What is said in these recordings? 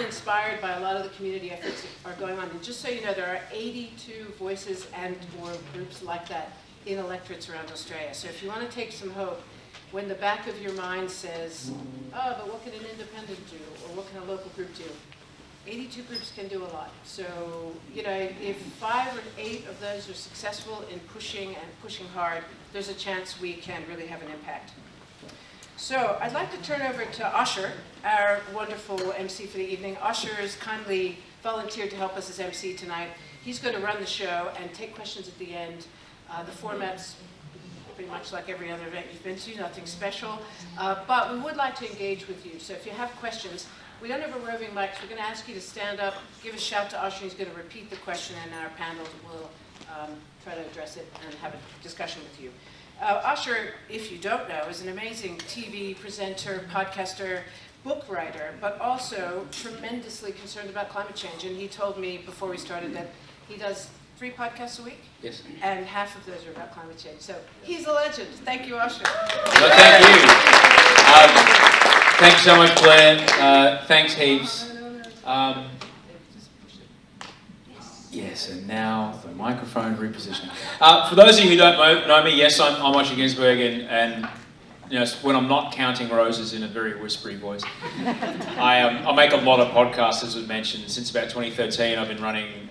been inspired by a lot of the community efforts that are going on. And just so you know, there are 82 voices and or groups like that in electorates around Australia. So if you want to take some hope, when the back of your mind says, oh, but what can an independent do? Or what can a local group do? 82 groups can do a lot. So, you know, if 5 or 8 of those are successful in pushing hard, there's a chance we can really have an impact. So I'd like to turn over to Osher, our wonderful MC for the evening. Osher has kindly volunteered to help us as MC tonight. He's going to run the show and take questions at the end. The format's pretty much like every other event you've been to, nothing special. But we would like to engage with you. So if you have questions, we don't have a roving mic, so we're going to ask you to stand up, give a shout to Osher. He's going to repeat the question, and our panel will try to address it and have a discussion with you. Osher, if you don't know, is an amazing TV presenter, podcaster, book writer, but also tremendously concerned about climate change. And he told me before we started that he does 3 podcasts a week? Yes. And half of those are about climate change. So he's a legend. Thank you, Osher. Well, thank you. Thanks so much, Blair. Thanks heaps. Yes, and now the microphone repositioning. For those of you who don't know me, yes, I'm Osher Gunsberg, and you know, when I'm not counting roses in a very whispery voice, I make a lot of podcasts, as was mentioned. Since about 2013, I've been running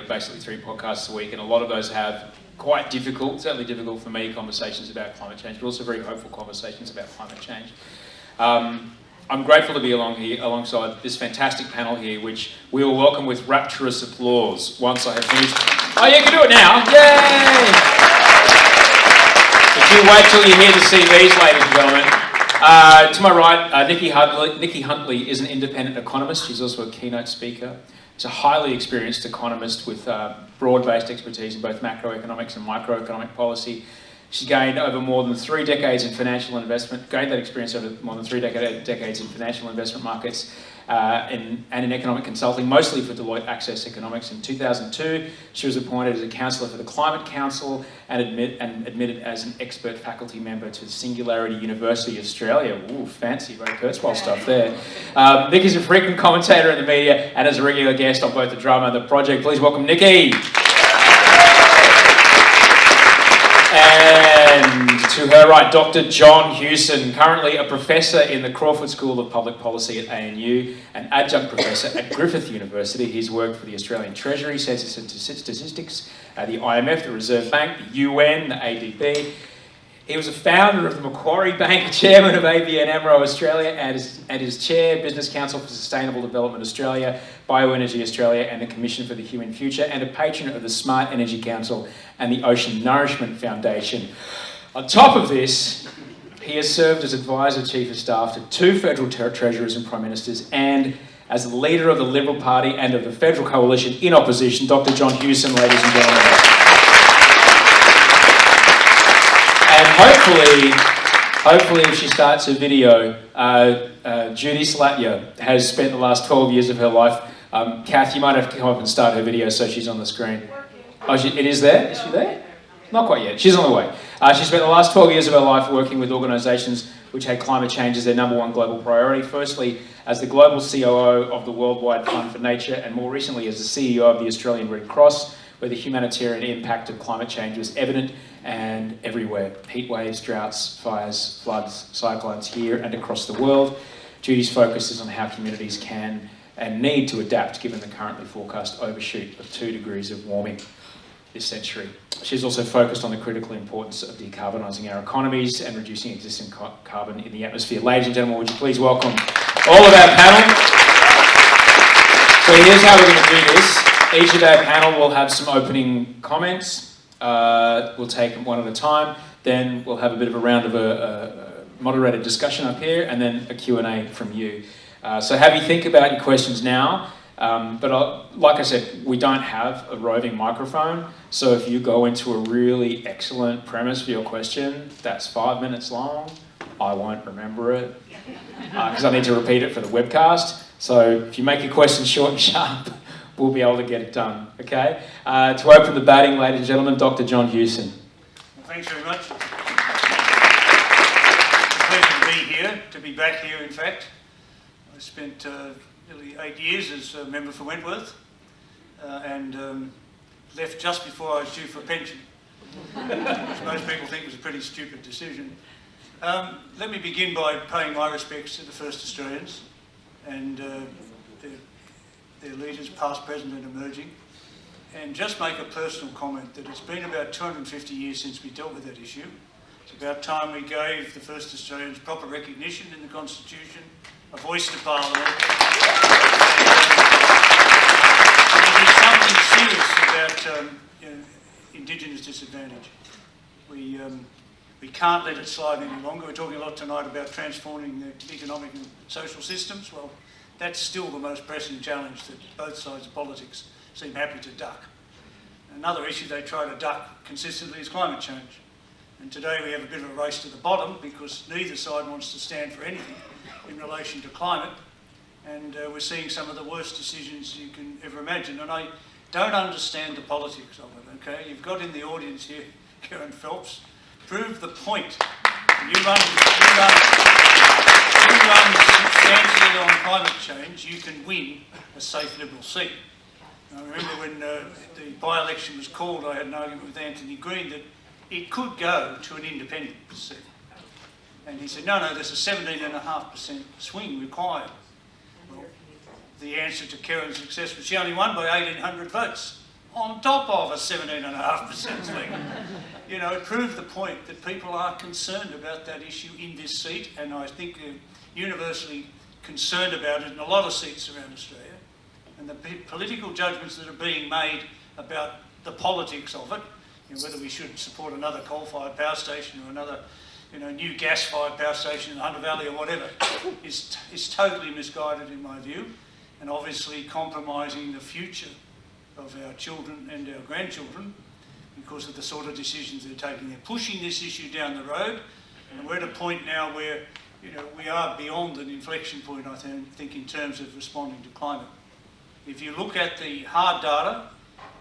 basically 3 podcasts a week, and a lot of those have quite difficult, certainly difficult for me, conversations about climate change, but also very hopeful conversations about climate change. I'm grateful to be alongside this fantastic panel here, which we will welcome with rapturous applause once I have finished. Oh, you can do it now! Yay! If you wait till you hear the CVs, ladies and gentlemen. To my right, Nicki Hutley is an independent economist. She's also a keynote speaker. She's a highly experienced economist with broad-based expertise in both macroeconomics and microeconomic policy. She gained over more than 3 decades in financial investment, gained that experience over more than 3 decades in financial investment markets and in economic consulting, mostly for Deloitte Access Economics. In 2002, she was appointed as a counsellor for the Climate Council and admitted as an expert faculty member to Singularity University Australia. Ooh, fancy, Ray Kurzweil stuff there. Nicki is a frequent commentator in the media and is a regular guest on both the drama and the project. Please welcome Nicki. And to her right, Dr. John Hewson, currently a professor in the Crawford School of Public Policy at ANU, an adjunct professor at Griffith University. He's worked for the Australian Treasury, Census and Statistics, the IMF, the Reserve Bank, the UN, the ADB. He was a founder of the Macquarie Bank, chairman of ABN AMRO Australia, and is chair, Business Council for Sustainable Development Australia, Bioenergy Australia, and the Commission for the Human Future, and a patron of the Smart Energy Council and the Ocean Nourishment Foundation. On top of this, he has served as advisor, chief of staff to 2 federal treasurers and prime ministers, and as the leader of the Liberal Party and of the federal coalition in opposition, Dr. John Hewson, ladies and gentlemen. And hopefully, if she starts her video, Judy Slatyer has spent the last 12 years of her life. Kath, you might have to come up and start her video so she's on the screen. Oh, it is there? Is she there? Not quite yet. She's on the way. She spent the last 12 years of her life working with organisations which had climate change as their #1 global priority. Firstly, as the global COO of the Worldwide Fund for Nature, and more recently as the CEO of the Australian Red Cross, where the humanitarian impact of climate change was evident and everywhere. Heat waves, droughts, fires, floods, cyclones here and across the world. Judy's focus is on how communities can and need to adapt given the currently forecast overshoot of 2 degrees of warming this century. She's also focused on the critical importance of decarbonising our economies and reducing existing carbon in the atmosphere. Ladies and gentlemen, would you please welcome all of our panel. So here's how we're going to do this. Each of our panel will have some opening comments. We'll take them one at a time. Then we'll have a bit of a round of a moderated discussion up here, and then a Q&A from you. So have you think about your questions now. Like I said, we don't have a roving microphone. So if you go into a really excellent premise for your question that's 5 minutes long, I won't remember it because I need to repeat it for the webcast. So if you make your question short and sharp, we'll be able to get it done, okay? To open the batting, ladies and gentlemen, Dr. John Hewson. Thanks very much. It's a pleasure to be here, to be back here, in fact. I spent nearly 8 years as a member for Wentworth and left just before I was due for a pension, which most people think was a pretty stupid decision. Let me begin by paying my respects to the first Australians and their leaders, past, present and emerging, and just make a personal comment that it's been about 250 years since we dealt with that issue. It's about time we gave the first Australians proper recognition in the Constitution, a voice to Parliament. We did something serious about Indigenous disadvantage. We can't let it slide any longer. We're talking a lot tonight about transforming the economic and social systems. Well, that's still the most pressing challenge that both sides of politics seem happy to duck. Another issue they try to duck consistently is climate change. And today we have a bit of a race to the bottom because neither side wants to stand for anything in relation to climate. And we're seeing some of the worst decisions you can ever imagine. And I don't understand the politics of it, okay? You've got in the audience here Karen Phelps. Prove the point. You run substantially on climate change, you can win a safe Liberal seat. I remember when the by-election was called, I had an argument with Anthony Green that it could go to an independent seat. And he said, no, there's a 17.5% swing required. Well, the answer to Karen's success was she only won by 1,800 votes, on top of a 17.5% swing. You know, it proved the point that people are concerned about that issue in this seat, and I think they're universally concerned about it in a lot of seats around Australia. And the political judgments that are being made about the politics of it, whether we should support another coal-fired power station or another new gas-fired power station in the Hunter Valley or whatever, is totally misguided in my view, and obviously compromising the future of our children and our grandchildren because of the sort of decisions they're taking. They're pushing this issue down the road, and we're at a point now where we are beyond an inflection point, I think, in terms of responding to climate. If you look at the hard data,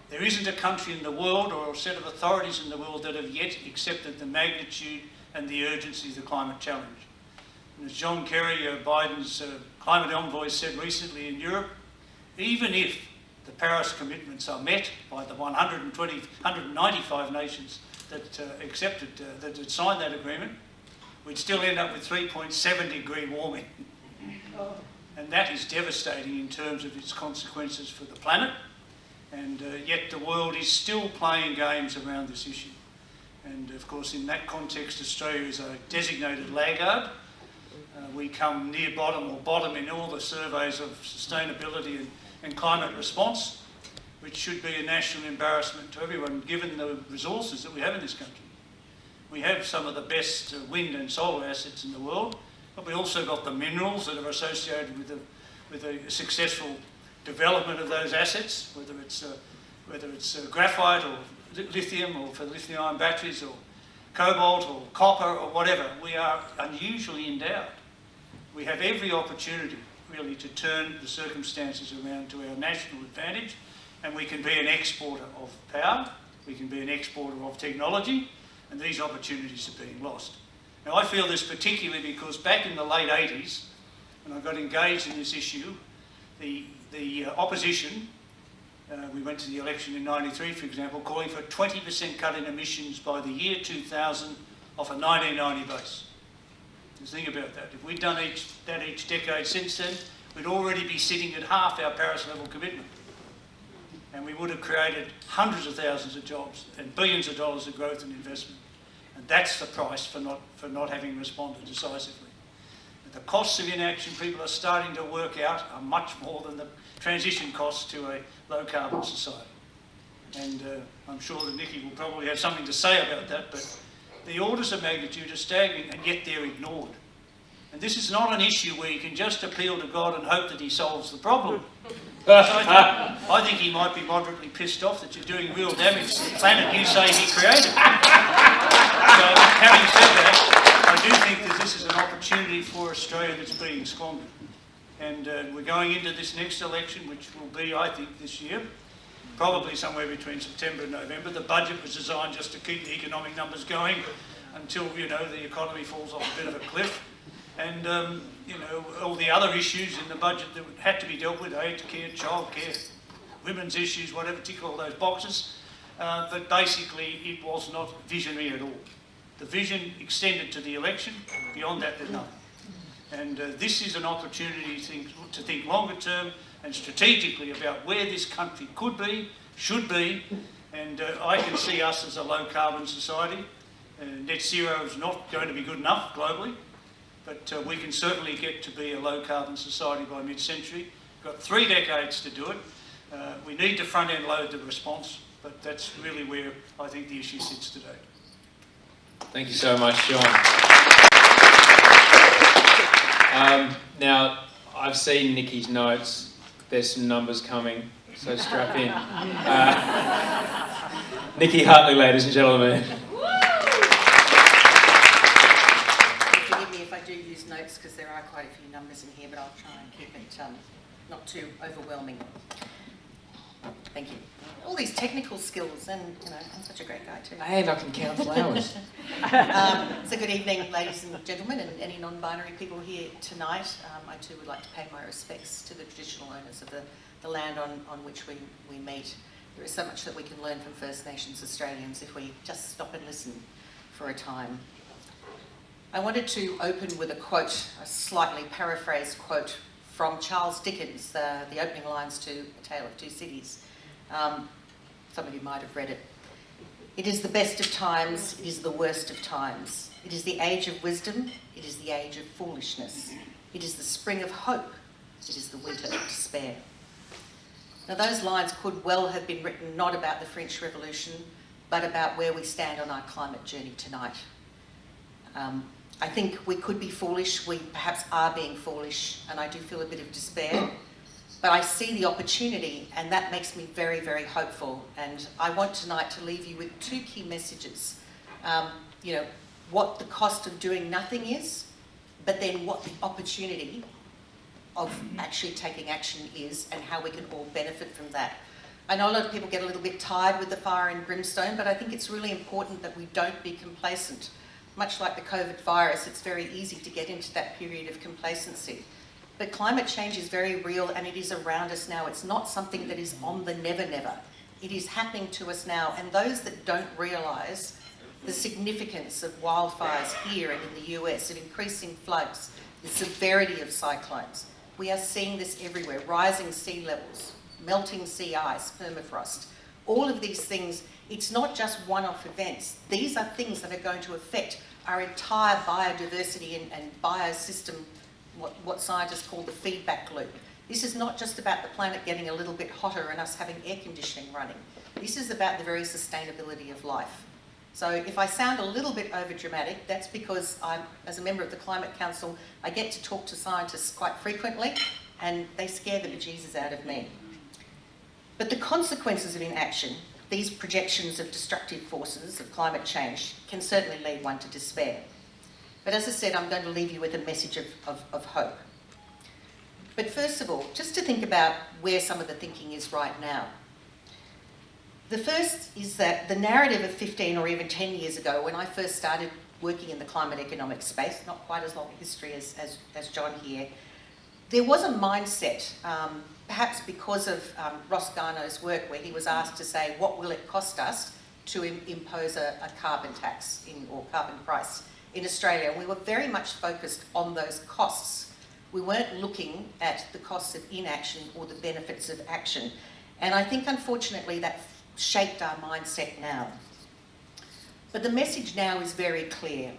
there isn't a country in the world or a set of authorities in the world that have yet accepted the magnitude and the urgency of the climate challenge. And as John Kerry, Biden's climate envoy, said recently in Europe, even if the Paris commitments are met by the 195 nations that accepted, that had signed that agreement, we'd still end up with 3.7 degree warming. And that is devastating in terms of its consequences for the planet. And yet the world is still playing games around this issue. And of course, in that context, Australia is a designated laggard. We come near bottom or bottom in all the surveys of sustainability and climate response, which should be a national embarrassment to everyone, given the resources that we have in this country. We have some of the best wind and solar assets in the world, but we also got the minerals that are associated with a successful development of those assets, whether it's graphite or lithium, or for lithium-ion batteries, or cobalt or copper or whatever. We are unusually endowed. We have every opportunity really to turn the circumstances around to our national advantage, and we can be an exporter of power, we can be an exporter of technology, and these opportunities are being lost. Now, I feel this particularly because back in the late 80s, when I got engaged in this issue, the opposition, we went to the election in '93, for example, calling for a 20% cut in emissions by the year 2000 off a 1990 base. Just think about that. If we'd done each decade since then, we'd already be sitting at half our Paris level commitment. And we would have created hundreds of thousands of jobs and billions of dollars of growth and investment. And that's the price for not having responded decisively. And the costs of inaction people are starting to work out are much more than the transition costs to a low carbon society. And I'm sure that Nicki will probably have something to say about that, but the orders of magnitude are staggering, and yet they're ignored. And this is not an issue where you can just appeal to God and hope that he solves the problem. I think he might be moderately pissed off that you're doing real damage to the planet you say he created. So, having said that, I do think that this is an opportunity for Australia that's being squandered. And we're going into this next election, which will be, I think, this year, probably somewhere between September and November. The budget was designed just to keep the economic numbers going until, the economy falls off a bit of a cliff. and you know, all the other issues in the budget that had to be dealt with, aged care, childcare, women's issues, whatever, tick all those boxes. But basically, it was not visionary at all. The vision extended to the election. Beyond that, there's nothing. And this is an opportunity to think longer term and strategically about where this country could be, should be, and I can see us as a low carbon society. Net zero is not going to be good enough globally, but we can certainly get to be a low carbon society by mid-century. We've got 3 decades to do it. We need to front end load the response, but that's really where I think the issue sits today. Thank you so much, John. Now, I've seen Nicki's notes. There's some numbers coming, so strap in. Nicki Hutley, ladies and gentlemen. Forgive me if I do use notes because there are quite a few numbers in here, but I'll try and keep it not too overwhelming. Thank you. All these technical skills, and you know, I'm such a great guy too. And I can count flowers. So good evening, ladies and gentlemen, and any non-binary people here tonight. I too would like to pay my respects to the traditional owners of the land on which we meet. There is so much that we can learn from First Nations Australians if we just stop and listen for a time. I wanted to open with a quote, a slightly paraphrased quote from Charles Dickens, the opening lines to A Tale of Two Cities. Some of you might have read it. It is the best of times, it is the worst of times. It is the age of wisdom, it is the age of foolishness. It is the spring of hope, it is the winter of despair. Now those lines could well have been written not about the French Revolution, but about where we stand on our climate journey tonight. I think we could be foolish, we perhaps are being foolish, and I do feel a bit of despair. But I see the opportunity, and that makes me very, very hopeful. And I want tonight to leave you with 2 key messages. You know, what the cost of doing nothing is, but then what the opportunity of actually taking action is, and how we can all benefit from that. I know a lot of people get a little bit tired with the fire and brimstone, but I think it's really important that we don't be complacent. Much like the COVID virus, it's very easy to get into that period of complacency. But climate change is very real, and it is around us now. It's not something that is on the never. It is happening to us now, and those that don't realise the significance of wildfires here and in the US, of increasing floods, the severity of cyclones. We are seeing this everywhere, rising sea levels, melting sea ice, permafrost. All of these things, it's not just one-off events. These are things that are going to affect our entire biodiversity and biosystem, what scientists call the feedback loop. This is not just about the planet getting a little bit hotter and us having air conditioning running. This is about the very sustainability of life. So if I sound a little bit overdramatic, that's because as a member of the Climate Council, I get to talk to scientists quite frequently, and they scare the bejesus out of me. But the consequences of inaction, these projections of destructive forces of climate change, can certainly lead one to despair. But as I said, I'm going to leave you with a message of hope. But first of all, just to think about where some of the thinking is right now. The first is that the narrative of 15 or even 10 years ago, when I first started working in the climate economic space, not quite as long a history as John here, there was a mindset, perhaps because of Ross Garnaut's work, where he was asked to say, what will it cost us to impose a carbon tax or carbon price in Australia? And we were very much focused on those costs. We weren't looking at the costs of inaction or the benefits of action. And I think, unfortunately, that shaped our mindset now. But the message now is very clear.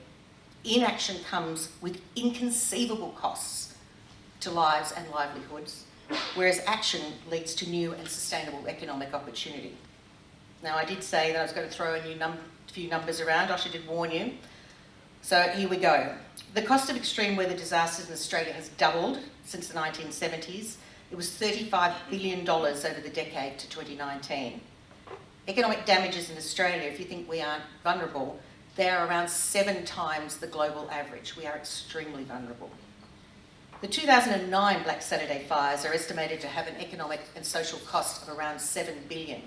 Inaction comes with inconceivable costs to lives and livelihoods, whereas action leads to new and sustainable economic opportunity. Now, I did say that I was going to throw a few numbers around. Osher did warn you. So here we go. The cost of extreme weather disasters in Australia has doubled since the 1970s. It was $35 billion over the decade to 2019. Economic damages in Australia, if you think we aren't vulnerable, they are around 7 times the global average. We are extremely vulnerable. The 2009 Black Saturday fires are estimated to have an economic and social cost of around $7 billion.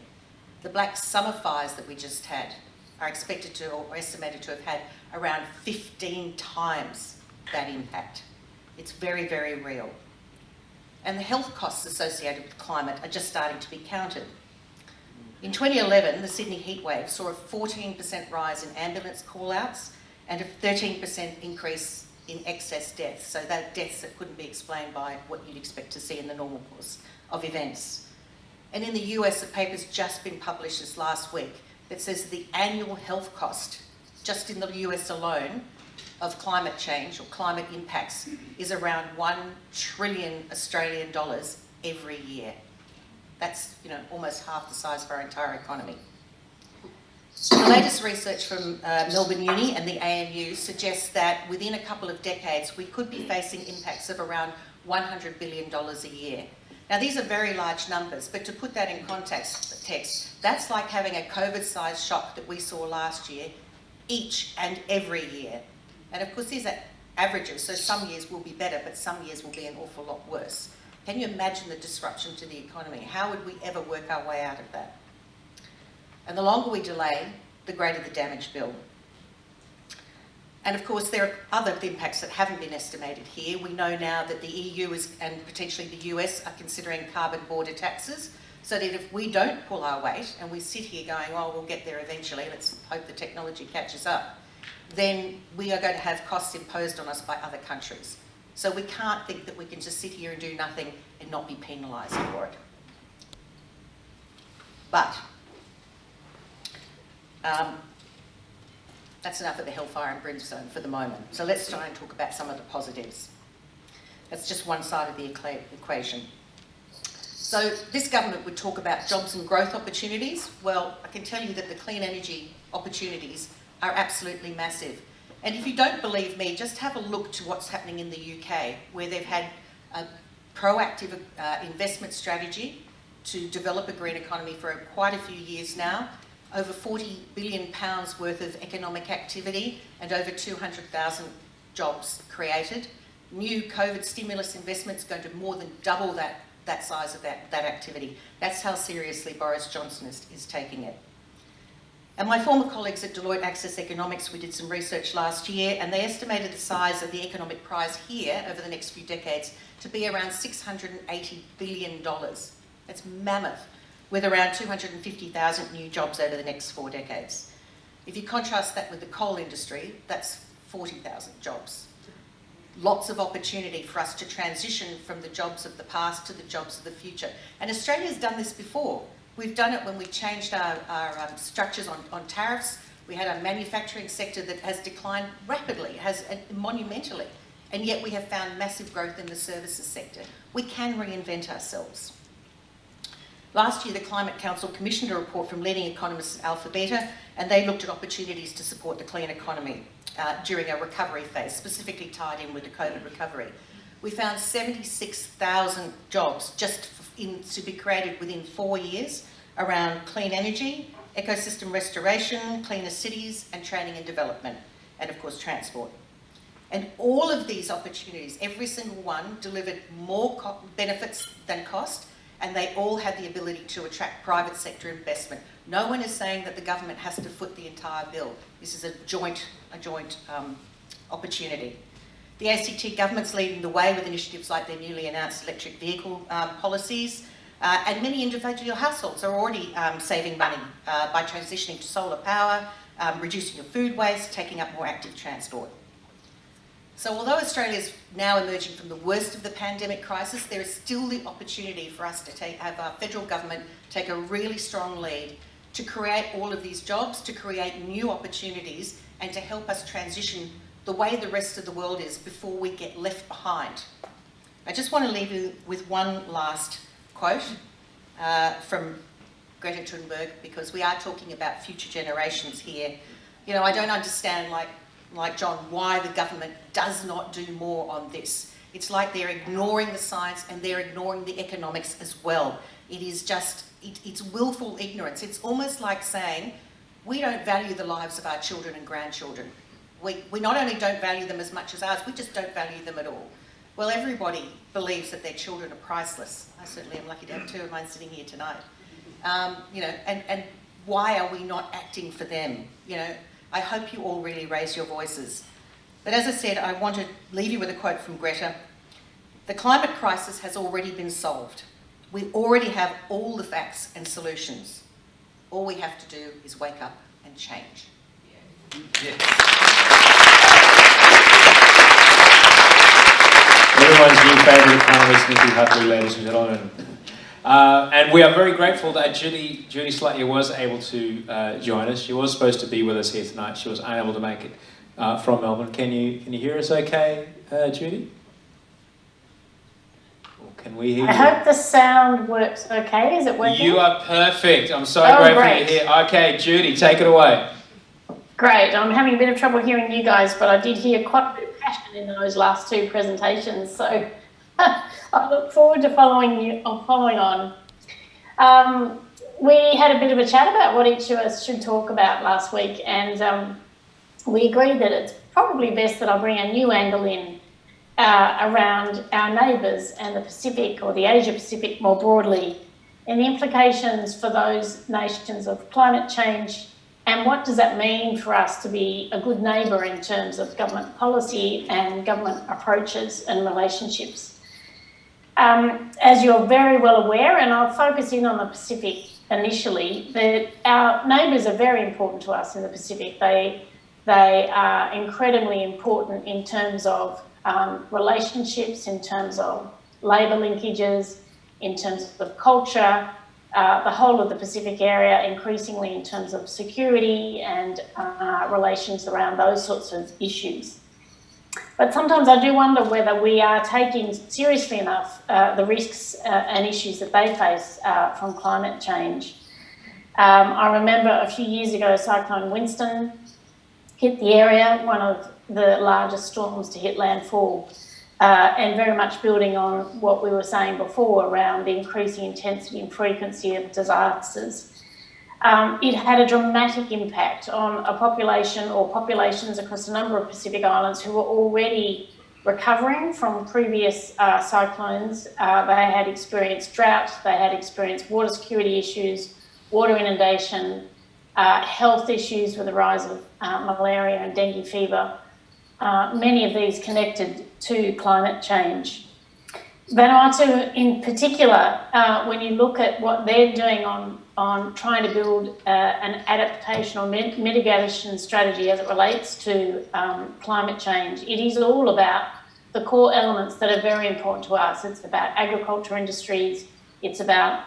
The Black Summer fires that we just had are expected to, or estimated to have had, around 15 times that impact. It's very, very real. And the health costs associated with climate are just starting to be counted. In 2011, the Sydney heatwave saw a 14% rise in ambulance call-outs and a 13% increase in excess deaths, so that deaths that couldn't be explained by what you'd expect to see in the normal course of events. And in the US, a paper's just been published this last week that says the annual health cost, just in the US alone, of climate change or climate impacts is around 1 trillion Australian dollars every year. That's, almost half the size of our entire economy. The latest research from Melbourne Uni and the ANU suggests that within a couple of decades, we could be facing impacts of around $100 billion a year. Now, these are very large numbers, but to put that in context, that's like having a COVID-sized shock that we saw last year, each and every year. And of course, these are averages, so some years will be better, but some years will be an awful lot worse. Can you imagine the disruption to the economy? How would we ever work our way out of that? And the longer we delay, the greater the damage bill. And of course, there are other impacts that haven't been estimated here. We know now that the EU and potentially the US are considering carbon border taxes, so that if we don't pull our weight and we sit here going, oh, we'll get there eventually, let's hope the technology catches up, then we are going to have costs imposed on us by other countries. So we can't think that we can just sit here and do nothing and not be penalised for it. But that's enough of the hellfire and brimstone for the moment. So let's try and talk about some of the positives. That's just one side of the equation. So this government would talk about jobs and growth opportunities. Well, I can tell you that the clean energy opportunities are absolutely massive. And if you don't believe me, just have a look to what's happening in the UK, where they've had a proactive investment strategy to develop a green economy for quite a few years now. Over £40 billion worth of economic activity and over 200,000 jobs created. New COVID stimulus investments going to more than double that size of that activity. That's how seriously Boris Johnson is taking it. And my former colleagues at Deloitte Access Economics, we did some research last year, and they estimated the size of the economic prize here over the next few decades to be around $680 billion. That's mammoth, with around 250,000 new jobs over the next 4 decades. If you contrast that with the coal industry, that's 40,000 jobs. Lots of opportunity for us to transition from the jobs of the past to the jobs of the future. And Australia's done this before. We've done it when we changed our structures on tariffs. We had a manufacturing sector that has declined rapidly, monumentally, and yet we have found massive growth in the services sector. We can reinvent ourselves. Last year, the Climate Council commissioned a report from leading economists at Alpha Beta, and they looked at opportunities to support the clean economy during a recovery phase, specifically tied in with the COVID recovery. We found 76,000 jobs just to be created within 4 years around clean energy, ecosystem restoration, cleaner cities, and training and development, and of course transport. And all of these opportunities, every single one, delivered more benefits than cost, and they all had the ability to attract private sector investment. No one is saying that the government has to foot the entire bill. This is a joint opportunity. The ACT government's leading the way with initiatives like their newly announced electric vehicle policies, and many individual households are already saving money by transitioning to solar power, reducing your food waste, taking up more active transport. So although Australia is now emerging from the worst of the pandemic crisis, there is still the opportunity for us to have our federal government take a really strong lead to create all of these jobs, to create new opportunities, and to help us transition the way the rest of the world is before we get left behind. I just want to leave you with one last quote from Greta Thunberg, because we are talking about future generations here. You know, I don't understand, like John, why the government does not do more on this. It's like they're ignoring the science and they're ignoring the economics as well. It is just, it's willful ignorance. It's almost like saying, we don't value the lives of our children and grandchildren. We not only don't value them as much as ours, we just don't value them at all. Well, everybody believes that their children are priceless. I certainly am lucky to have 2 of mine sitting here tonight. You know, and why are we not acting for them? You know, I hope you all really raise your voices. But as I said, I want to leave you with a quote from Greta. "The climate crisis has already been solved. We already have all the facts and solutions. All we have to do is wake up and change." Everyone's new favourite panellist, Nicki Hutley, ladies and gentlemen. And we are very grateful that Judy Slatyer was able to join us. She was supposed to be with us here tonight. She was unable to make it from Melbourne. Can you hear us okay, Judy? Or can we hear you? I hope the sound works okay. Is it working? You are perfect. I'm so Oh, grateful great. you're here. Okay, Judy, take it away. Great. I'm having a bit of trouble hearing you guys, but I did hear quite a bit of passion in those last two presentations. So I look forward to following on. We had a bit of a chat about what each of us should talk about last week, and we agreed that it's probably best that I bring a new angle in around our neighbours and the Pacific, or the Asia Pacific more broadly, and the implications for those nations of climate change, and what does that mean for us to be a good neighbour in terms of government policy and government approaches and relationships. As you're very well aware, and I'll focus in on the Pacific initially, that our neighbours are very important to us in the Pacific. They are incredibly important in terms of relationships, in terms of labour linkages, in terms of culture, the whole of the Pacific area, increasingly in terms of security and relations around those sorts of issues. But sometimes I do wonder whether we are taking seriously enough the risks and issues that they face from climate change. I remember a few years ago, Cyclone Winston hit the area, one of the largest storms to hit landfall, and very much building on what we were saying before around the increasing intensity and frequency of disasters. It had a dramatic impact on a population or populations across a number of Pacific Islands who were already recovering from previous cyclones. They had experienced drought, they had experienced water security issues, water inundation, health issues with the rise of malaria and dengue fever, many of these connected to climate change. Vanuatu in particular, when you look at what they're doing on trying to build an adaptation or mitigation strategy as it relates to climate change, it is all about the core elements that are very important to us. It's about agriculture industries, it's about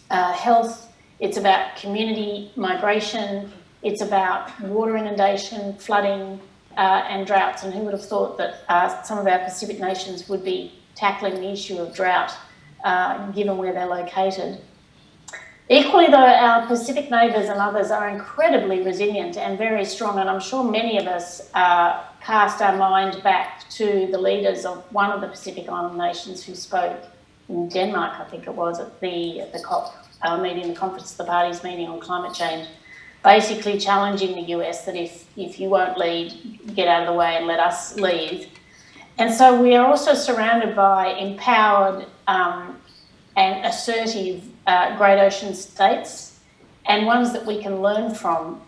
health, it's about community migration, it's about water inundation, flooding and droughts. And who would have thought that some of our Pacific nations would be tackling the issue of drought, given where they're located. Equally though, our Pacific neighbours and others are incredibly resilient and very strong, and I'm sure many of us cast our mind back to the leaders of one of the Pacific Island nations who spoke in Denmark, I think it was, at the COP meeting, the Conference of the Parties meeting on climate change, basically challenging the US that if you won't lead, get out of the way and let us lead. And so we are also surrounded by empowered and assertive great ocean states, and ones that we can learn from.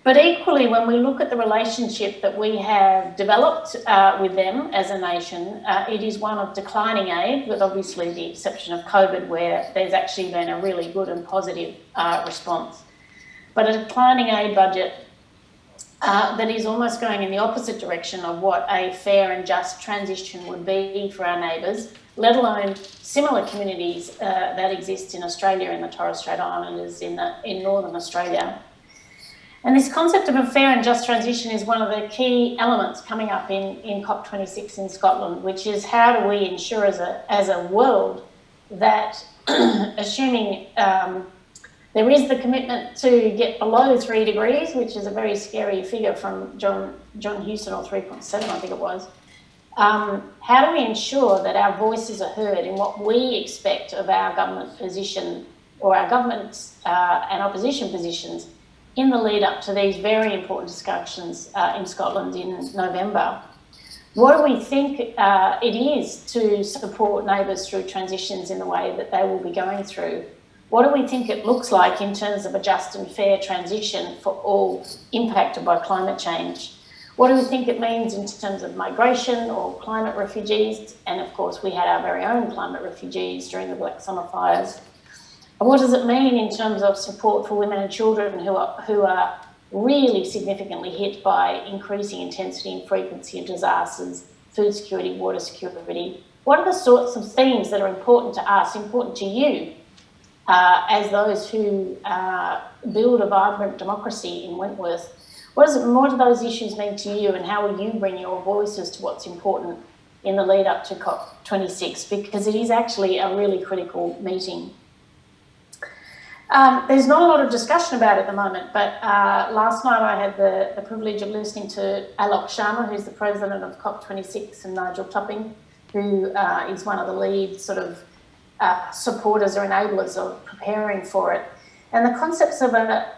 But equally, when we look at the relationship that we have developed with them as a nation, it is one of declining aid, with obviously the exception of COVID, where there's actually been a really good and positive response. But a declining aid budget that is almost going in the opposite direction of what a fair and just transition would be for our neighbours, let alone similar communities that exist in Australia, in the Torres Strait Islanders, in Northern Australia. And this concept of a fair and just transition is one of the key elements coming up in COP26 in Scotland, which is how do we ensure as a world that, assuming there is the commitment to get below 3 degrees, which is a very scary figure from John Hewson, or 3.7, I think it was. How do we ensure that our voices are heard in what we expect of our government position, or our government's and opposition positions, in the lead up to these very important discussions in Scotland in November? What do we think it is to support neighbours through transitions in the way that they will be going through? What do we think it looks like in terms of a just and fair transition for all impacted by climate change? What do we think it means in terms of migration or climate refugees? And of course, we had our very own climate refugees during the Black Summer fires. And what does it mean in terms of support for women and children who are really significantly hit by increasing intensity and frequency of disasters, food security, water security? What are the sorts of themes that are important to us, important to you, as those who build a vibrant democracy in Wentworth? What do those issues mean to you, and how will you bring your voices to what's important in the lead up to COP26? Because it is actually a really critical meeting. There's not a lot of discussion about it at the moment, but last night I had the privilege of listening to Alok Sharma, who's the president of COP26, and Nigel Topping, who is one of the lead sort of supporters or enablers of preparing for it. And the concepts of a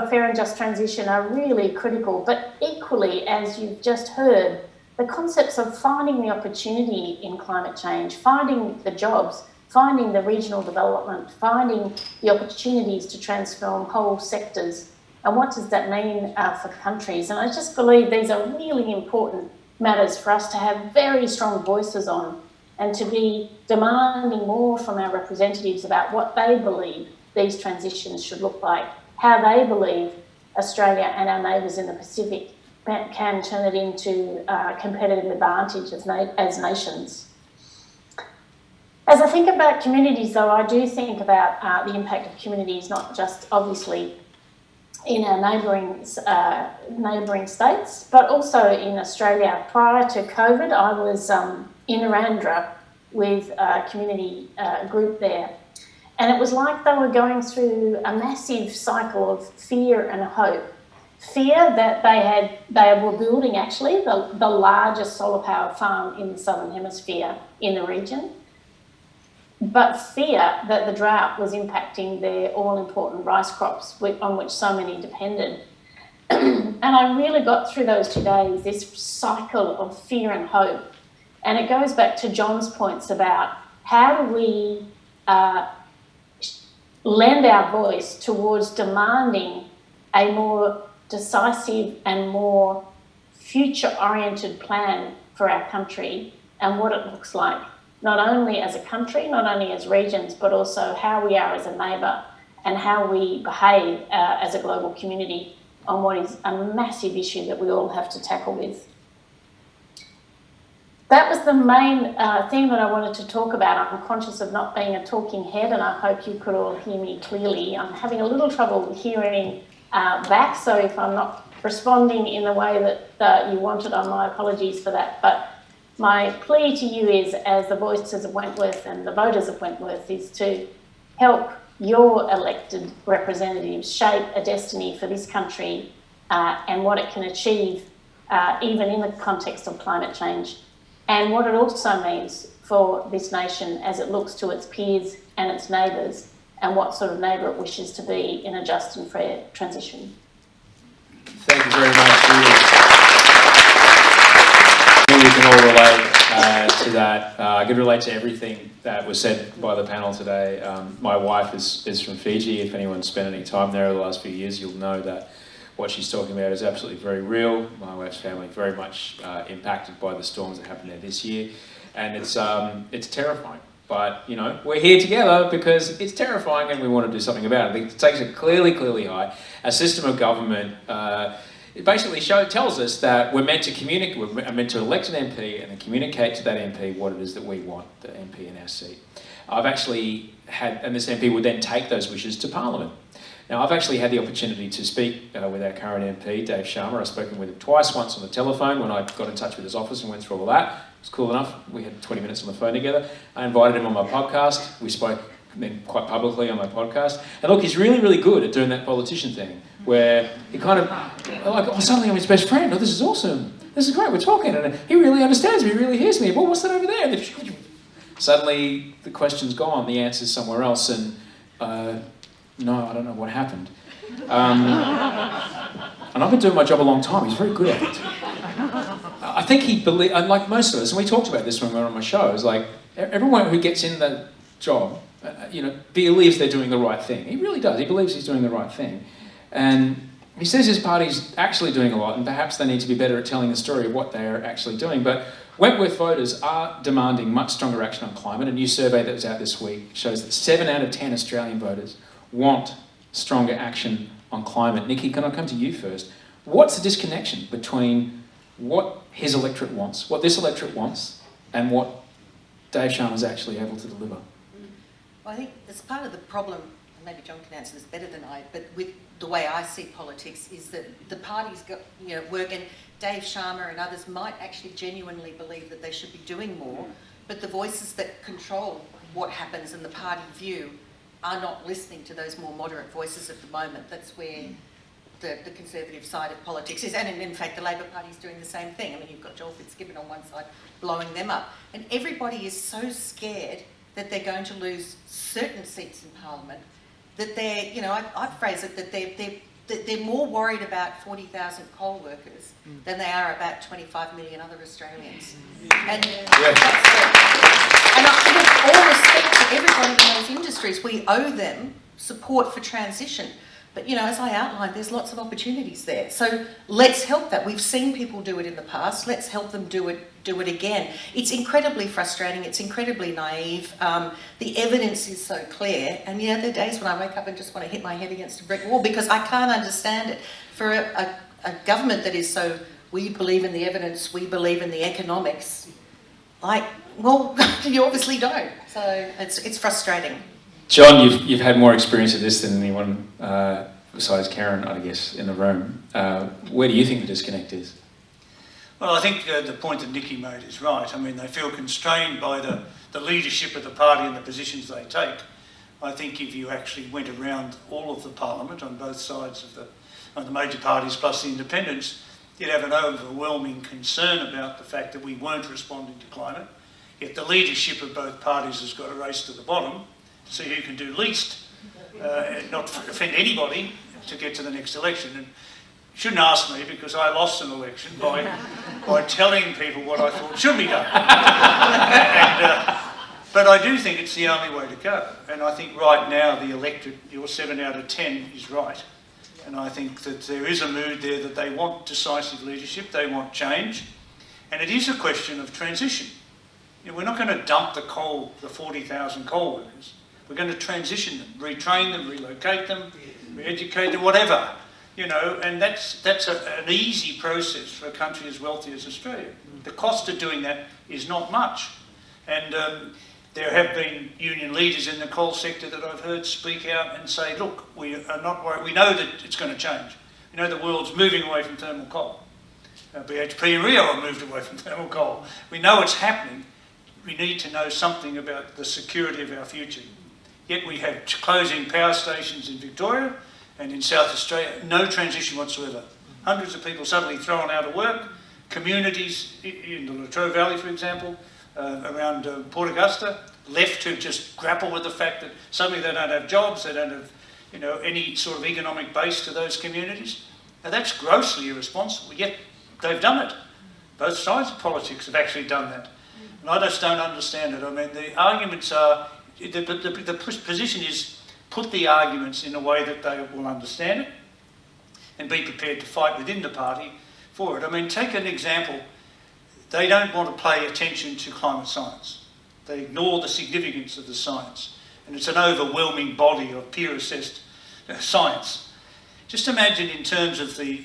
fair and just transition are really critical, but equally, as you've just heard, the concepts of finding the opportunity in climate change, finding the jobs, finding the regional development, finding the opportunities to transform whole sectors, and what does that mean for countries? And I just believe these are really important matters for us to have very strong voices on, and to be demanding more from our representatives about what they believe these transitions should look like, how they believe Australia and our neighbours in the Pacific can turn it into competitive advantage as nations. As I think about communities, though, I do think about the impact of communities, not just obviously in our neighbouring states, but also in Australia. Prior to COVID, I was in Narrandera with a community group there, and it was like they were going through a massive cycle of fear and hope. Fear that they were building actually the largest solar power farm in the Southern Hemisphere in the region, but fear that the drought was impacting their all-important rice crops on which so many depended. And I really got through those 2 days, this cycle of fear and hope. And it goes back to John's points about how do we lend our voice towards demanding a more decisive and more future-oriented plan for our country and what it looks like, not only as a country, not only as regions, but also how we are as a neighbour and how we behave as a global community on what is a massive issue that we all have to tackle with. That was the main thing that I wanted to talk about. I'm conscious of not being a talking head, and I hope you could all hear me clearly. I'm having a little trouble hearing back, so if I'm not responding in the way that you wanted, my apologies for that. But my plea to you is, as the voices of Wentworth and the voters of Wentworth, is to help your elected representatives shape a destiny for this country and what it can achieve, even in the context of climate change, and what it also means for this nation as it looks to its peers and its neighbours, and what sort of neighbour it wishes to be in a just and fair transition. Thank you very much, Judy. We can all relate to that. I can relate to everything that was said by the panel today. My wife is from Fiji. If anyone's spent any time there over the last few years, you'll know that what she's talking about is absolutely very real. My wife's family very much impacted by the storms that happened there this year, and it's terrifying. But, you know, we're here together because it's terrifying and we want to do something about it. It takes it clearly high. A system of government, it basically tells us that we're meant to communicate, we're meant to elect an MP and then communicate to that MP what it is that we want, the MP in our seat. I've actually had, and this MP would then take those wishes to Parliament. Now, I've actually had the opportunity to speak with our current MP, Dave Sharma. I've spoken with him twice, once on the telephone when I got in touch with his office and went through all that. It was cool enough. We had 20 minutes on the phone together. I invited him on my podcast. We spoke then quite publicly on my podcast. And look, he's really good at doing that politician thing where he kind of, like, oh, suddenly I'm his best friend. Oh, this is awesome. This is great. We're talking. And he really understands me. He really hears me. Well, what's that over there? And then, suddenly the question's gone. The answer's somewhere else. And no, I don't know what happened. And I've been doing my job a long time. He's very good at it. I think he believes, like most of us, and we talked about this when we were on my show, is like everyone who gets in the job, believes they're doing the right thing. He really does. He believes he's doing the right thing. And he says his party's actually doing a lot, and perhaps they need to be better at telling the story of what they are actually doing. But Wentworth voters are demanding much stronger action on climate. A new survey that was out this week shows that 7 out of 10 Australian voters want stronger action on climate. Nicki, can I come to you first? What's the disconnection between what his electorate wants, what this electorate wants, and what Dave Sharma's actually able to deliver? Well, I think it's part of the problem, and maybe John can answer this better than I, but with the way I see politics is that the parties work, and Dave Sharma and others might actually genuinely believe that they should be doing more, but the voices that control what happens in the party view are not listening to those more moderate voices at the moment. That's where the Conservative side of politics is, and in fact the Labor Party is doing the same thing. I mean, you've got Joel Fitzgibbon on one side blowing them up, and everybody is so scared that they're going to lose certain seats in Parliament that they're, I phrase it that they're more worried about 40,000 coal workers than they are about 25 million other Australians. And and with all respect to everybody in those industries, we owe them support for transition. But, as I outlined, there's lots of opportunities there. So let's help that. We've seen people do it in the past. Let's help them do it again. It's incredibly frustrating. It's incredibly naive. The evidence is so clear. And, there are days when I wake up and just want to hit my head against a brick wall because I can't understand it. For a government that is so, we believe in the evidence, we believe in the economics, you obviously don't. So it's frustrating. John, you've had more experience of this than anyone besides Karen, I guess, in the room. Where do you think the disconnect is? Well, I think the point that Nicki made is right. I mean, they feel constrained by the leadership of the party and the positions they take. I think if you actually went around all of the parliament on both sides of the major parties plus the independents, you'd have an overwhelming concern about the fact that we weren't responding to climate. Yet the leadership of both parties has got a race to the bottom to see who can do least and not offend anybody to get to the next election. And you shouldn't ask me because I lost an election by telling people what I thought should be done. But I do think it's the only way to go. And I think right now the electorate, your 7 out of 10 is right. And I think that there is a mood there that they want decisive leadership, they want change. And it is a question of transition. We're not going to dump the 40,000 coal workers. We're going to transition them, retrain them, relocate them, re-educate them, whatever. And that's an easy process for a country as wealthy as Australia. The cost of doing that is not much. And there have been union leaders in the coal sector that I've heard speak out and say, look, we are not worried. We know that it's going to change. We know the world's moving away from thermal coal. BHP and Rio have moved away from thermal coal. We know it's happening. We need to know something about the security of our future. Yet we have closing power stations in Victoria and in South Australia, no transition whatsoever. Hundreds of people suddenly thrown out of work. Communities in the Latrobe Valley, for example, around Port Augusta, left to just grapple with the fact that suddenly they don't have jobs, they don't have any sort of economic base to those communities. Now that's grossly irresponsible, yet they've done it. Both sides of politics have actually done that. And I just don't understand it. I mean, the arguments are, the position is put the arguments in a way that they will understand it and be prepared to fight within the party for it. I mean, take an example. They don't want to pay attention to climate science. They ignore the significance of the science. And it's an overwhelming body of peer-assessed science. Just imagine in terms of the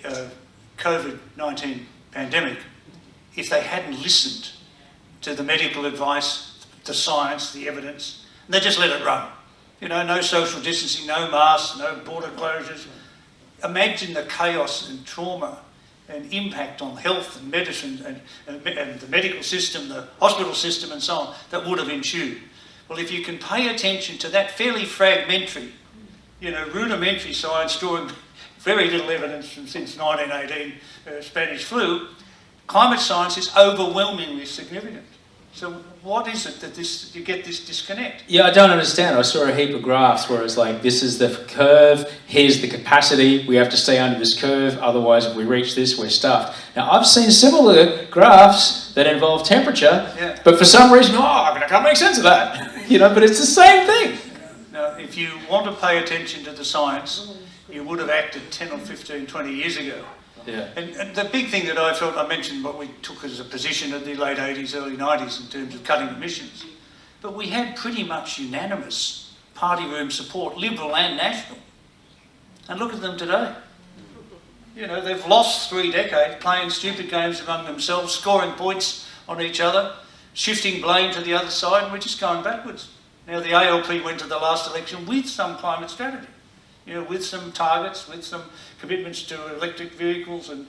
COVID-19 pandemic, if they hadn't listened to the medical advice, the science, the evidence, and they just let it run. No social distancing, no masks, no border closures. Imagine the chaos and trauma and impact on health and medicine and the medical system, the hospital system and so on, that would have ensued. Well, if you can pay attention to that fairly fragmentary, rudimentary science drawing very little evidence since 1918 Spanish flu, climate science is overwhelmingly significant. So what is it that you get this disconnect? Yeah, I don't understand. I saw a heap of graphs where it's like, this is the curve, here's the capacity, we have to stay under this curve, otherwise if we reach this, we're stuffed. Now, I've seen similar graphs that involve temperature, but for some reason, I can't make sense of that. But it's the same thing. Now, if you want to pay attention to the science, you would have acted 10 or 15, 20 years ago. Yeah. And the big thing that I felt, I mentioned what we took as a position in the late 80s, early 90s in terms of cutting emissions, but we had pretty much unanimous party room support, Liberal and National. And look at them today. You know, they've lost 3 decades playing stupid games among themselves, scoring points on each other, shifting blame to the other side, and we're just going backwards. Now, the ALP went to the last election with some climate strategy, you know, with some targets, with some commitments to electric vehicles and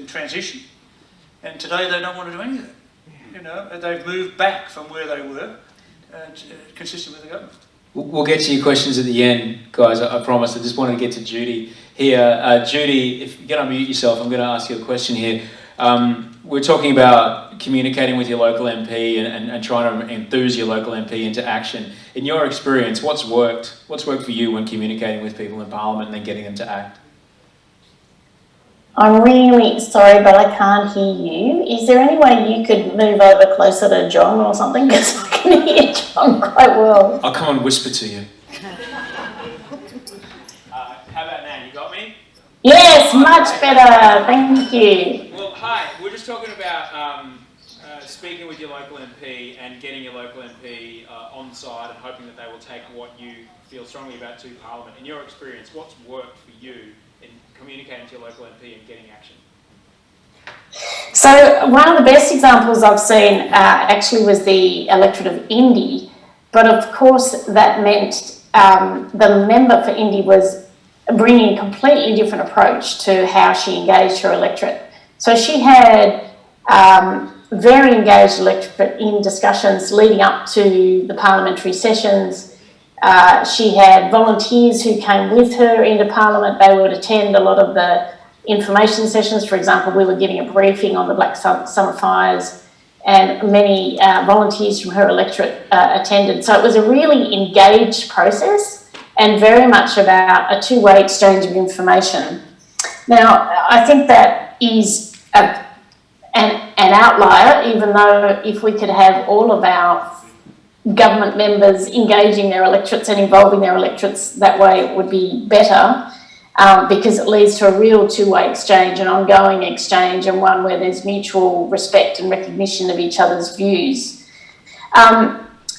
transition. And today they don't want to do any of that. You know, they've moved back from where they were, consistent with the government. We'll get to your questions at the end, guys, I promise. I just wanted to get to Judy here. Judy, if you can unmute yourself, I'm going to ask you a question here. We're talking about communicating with your local MP and trying to enthuse your local MP into action. In your experience, what's worked? What's worked for you when communicating with people in Parliament and then getting them to act? I'm really sorry, but I can't hear you. Is there any way you could move over closer to John or something? Because I can hear John quite well. I'll come and whisper to you. How about now? You got me? Yes, much better. Thank you. Well, hi. We're just talking about speaking with your local MP and getting your local MP on side and hoping that they will take what you feel strongly about to Parliament. In your experience, what's worked for you in communicating to your local MP and getting action? So one of the best examples I've seen actually was the electorate of Indy, but of course that meant the member for Indy was bringing a completely different approach to how she engaged her electorate. So she had very engaged electorate in discussions leading up to the parliamentary sessions. She had volunteers who came with her into Parliament. They would attend a lot of the information sessions. For example, we were giving a briefing on the Black Summer Fires, and many volunteers from her electorate attended. So it was a really engaged process and very much about a two-way exchange of information. Now, I think that is an outlier, even though if we could have all of our government members engaging their electorates and involving their electorates that way, it would be better, because it leads to a real two-way exchange, an ongoing exchange, and one where there's mutual respect and recognition of each other's views.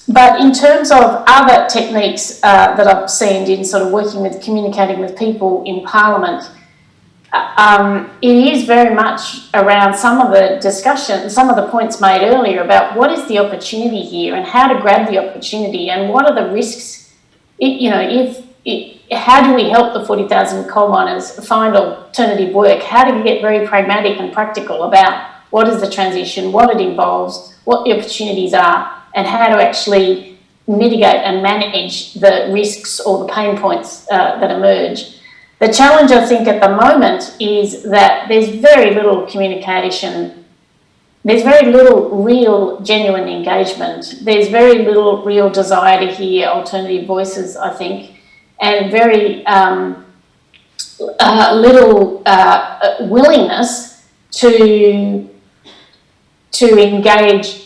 But in terms of other techniques that I've seen in sort of working with, communicating with people in Parliament, it is very much around some of the discussion, some of the points made earlier about what is the opportunity here and how to grab the opportunity and what are the risks. How do we help the 40,000 coal miners find alternative work? How do we get very pragmatic and practical about what is the transition, what it involves, what the opportunities are, and how to actually mitigate and manage the risks or the pain points that emerge. The challenge, I think, at the moment is that there's very little communication. There's very little real, genuine engagement. There's very little real desire to hear alternative voices, I think, and very little willingness to engage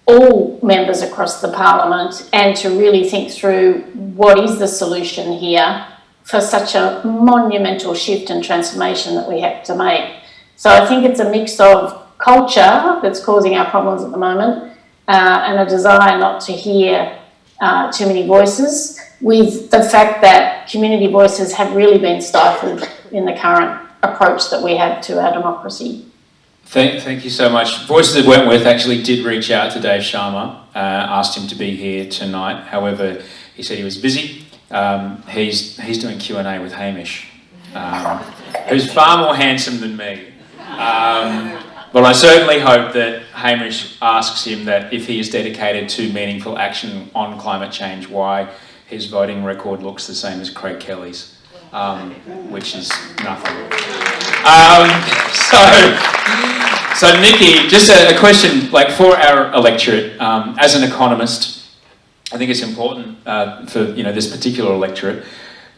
all members across the Parliament and to really think through what is the solution here for such a monumental shift and transformation that we have to make. So I think it's a mix of culture that's causing our problems at the moment and a desire not to hear too many voices, with the fact that community voices have really been stifled in the current approach that we have to our democracy. Thank you so much. Voices of Wentworth actually did reach out to Dave Sharma, asked him to be here tonight. However, he said he was busy. He's doing Q&A with Hamish, who's far more handsome than me. But I certainly hope that Hamish asks him that if he is dedicated to meaningful action on climate change, why his voting record looks the same as Craig Kelly's, which is nothing. So Nicki, just a question, like for our electorate, as an economist, I think it's important for this particular electorate.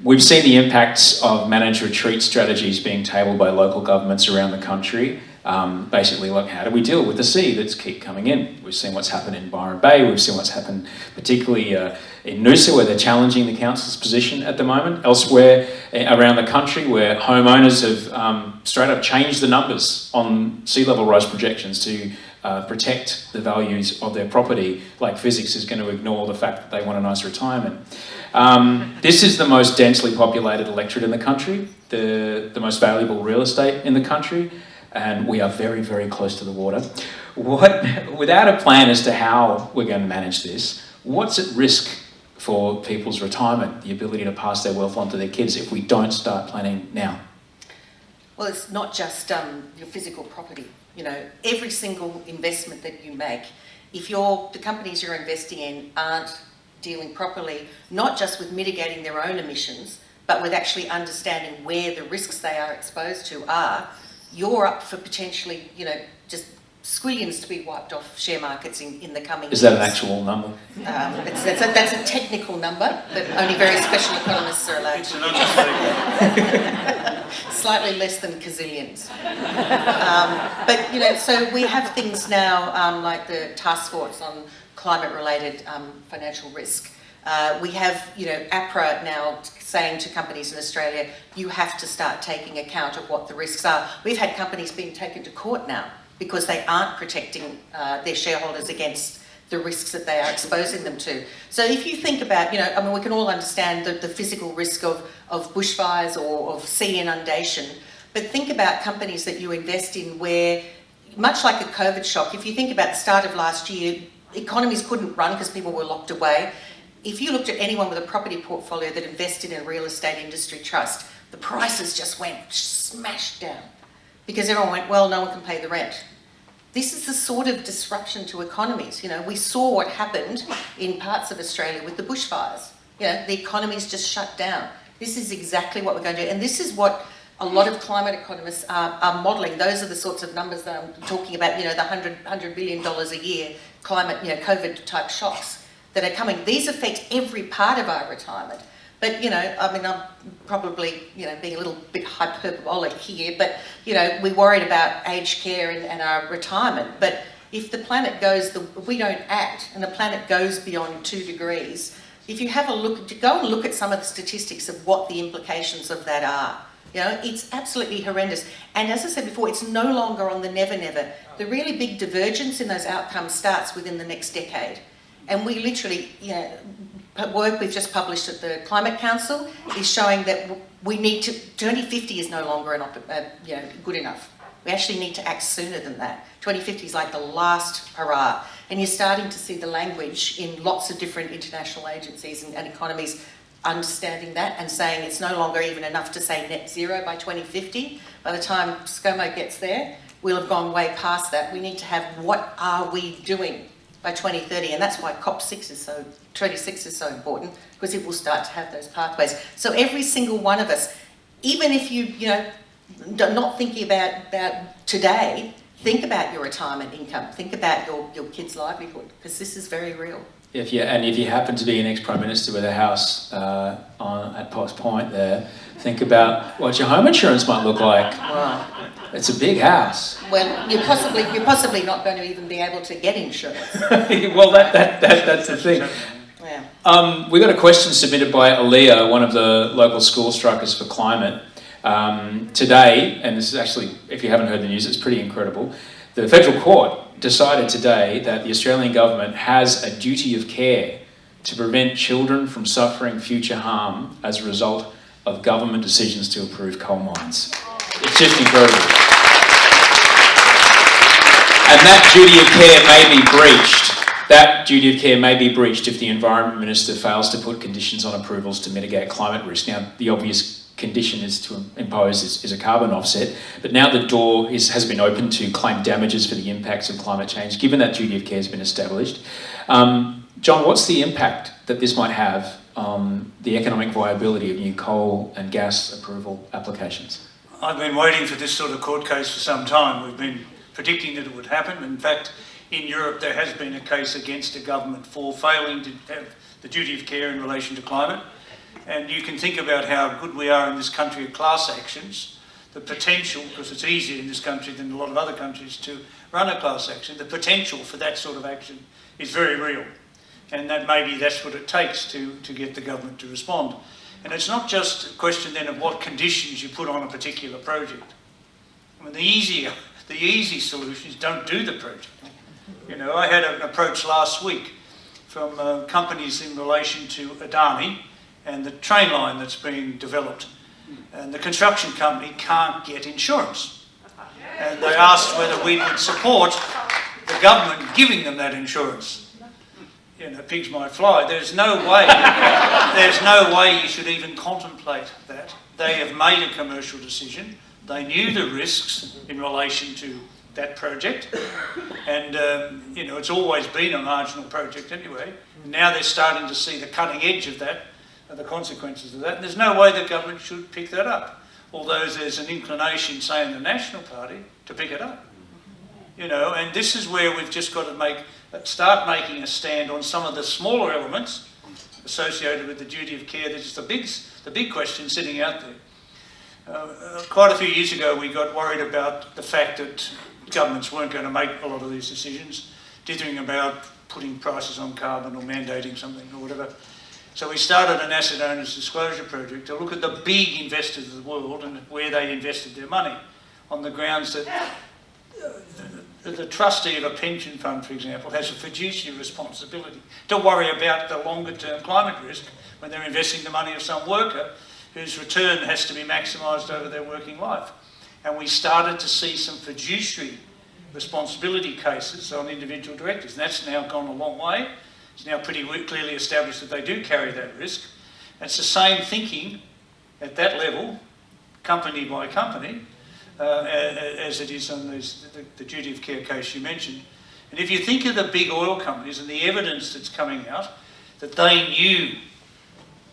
We've seen the impacts of managed retreat strategies being tabled by local governments around the country. Basically, like, how do we deal with the sea that's keep coming in? We've seen what's happened in Byron Bay. We've seen what's happened particularly in Noosa, where they're challenging the council's position at the moment. Elsewhere around the country, where homeowners have straight up changed the numbers on sea level rise projections to protect the values of their property, like physics is going to ignore the fact that they want a nice retirement. This is the most densely populated electorate in the country, the most valuable real estate in the country, and we are very, very close to the water. Without a plan as to how we're going to manage this, what's at risk for people's retirement, the ability to pass their wealth on to their kids, if we don't start planning now? Well, it's not just your physical property. You know, every single investment that you make, if the companies you're investing in aren't dealing properly, not just with mitigating their own emissions, but with actually understanding where the risks they are exposed to are, you're up for potentially, you know, just squillions to be wiped off share markets in the coming years. Is that an actual number? That's a technical number that only very special economists are allowed It's to an use. understatement. Slightly less than gazillions. But, you know, so we have things now like the task force on climate-related financial risk. We have, you know, APRA now saying to companies in Australia, you have to start taking account of what the risks are. We've had companies being taken to court now because they aren't protecting their shareholders against the risks that they are exposing them to. So if you think about, you know, I mean, we can all understand the physical risk of bushfires or of sea inundation, but think about companies that you invest in where, much like a COVID shock, if you think about the start of last year, economies couldn't run because people were locked away. If you looked at anyone with a property portfolio that invested in a real estate industry trust, the prices just went smashed down because everyone went, well, no one can pay the rent. This is the sort of disruption to economies. You know, we saw what happened in parts of Australia with the bushfires. You know, the economies just shut down. This is exactly what we're going to do. And this is what a lot of climate economists are modelling. Those are the sorts of numbers that I'm talking about, you know, the $100 billion a year climate, you know, COVID type shocks that are coming. These affect every part of our retirement. But, you know, I mean, I'm probably, you know, being a little bit hyperbolic here, but, you know, we're worried about aged care and our retirement. But if the planet goes, if we don't act and the planet goes beyond 2 degrees, if you have a look, go and look at some of the statistics of what the implications of that are. You know, it's absolutely horrendous. And as I said before, it's no longer on the never. The really big divergence in those outcomes starts within the next decade. And we literally, you know, work we've just published at the Climate Council is showing that we need to, 2050 is no longer you know, good enough. We actually need to act sooner than that. 2050 is like the last hurrah. And you're starting to see the language in lots of different international agencies and economies understanding that and saying it's no longer even enough to say net zero by 2050. By the time ScoMo gets there, we'll have gone way past that. We need to have what are we doing by 2030, and that's why COP26 is so important, because it will start to have those pathways. So every single one of us, even if you know, not thinking about today, think about your retirement income, think about your kids' livelihood, because this is very real. If you happen to be an ex-Prime Minister with a house at Potts Point there, think about what your home insurance might look like. Right. It's a big house. Well, you're possibly not going to even be able to get insurance. Well, that's the thing. Yeah. We got a question submitted by Aaliyah, one of the local school strikers for climate. Today, and this is actually, if you haven't heard the news, it's pretty incredible. The federal court decided today that the Australian government has a duty of care to prevent children from suffering future harm as a result of government decisions to approve coal mines. It's just incredible. And that duty of care may be breached. That duty of care may be breached if the Environment Minister fails to put conditions on approvals to mitigate climate risk. Now, the obvious condition is to impose is a carbon offset, but now the door has been opened to claim damages for the impacts of climate change, given that duty of care has been established. John, what's the impact that this might have on the economic viability of new coal and gas approval applications? I've been waiting for this sort of court case for some time. We've been predicting that it would happen. In fact, in Europe there has been a case against a government for failing to have the duty of care in relation to climate. And you can think about how good we are in this country at class actions. the potential, because it's easier in this country than a lot of other countries to run a class action, the potential for that sort of action is very real. And that maybe that's what it takes to get the government to respond. And it's not just a question then of what conditions you put on a particular project. I mean, the easy solution is don't do the project. You know, I had an approach last week from companies in relation to Adani and the train line that's being developed. And the construction company can't get insurance. And they asked whether we would support the government giving them that insurance. You know, pigs might fly. There's no way you should even contemplate that. They have made a commercial decision. They knew the risks in relation to that project. And, you know, it's always been a marginal project anyway. Now they're starting to see the cutting edge of that, and the consequences of that. And there's no way the government should pick that up. Although there's an inclination, say, in the National Party to pick it up. You know, and this is where we've just got to start making a stand on some of the smaller elements associated with the duty of care. There's the big question sitting out there. Quite a few years ago, we got worried about the fact that governments weren't going to make a lot of these decisions, dithering about putting prices on carbon or mandating something or whatever. So we started an asset owners disclosure project to look at the big investors of the world and where they invested their money, on the grounds that the trustee of a pension fund, for example, has a fiduciary responsibility to worry about the longer term climate risk when they're investing the money of some worker whose return has to be maximised over their working life. And we started to see some fiduciary responsibility cases on individual directors. And that's now gone a long way. It's now pretty clearly established that they do carry that risk. It's the same thinking at that level, company by company, as it is on the duty of care case you mentioned. And if you think of the big oil companies and the evidence that's coming out, that they knew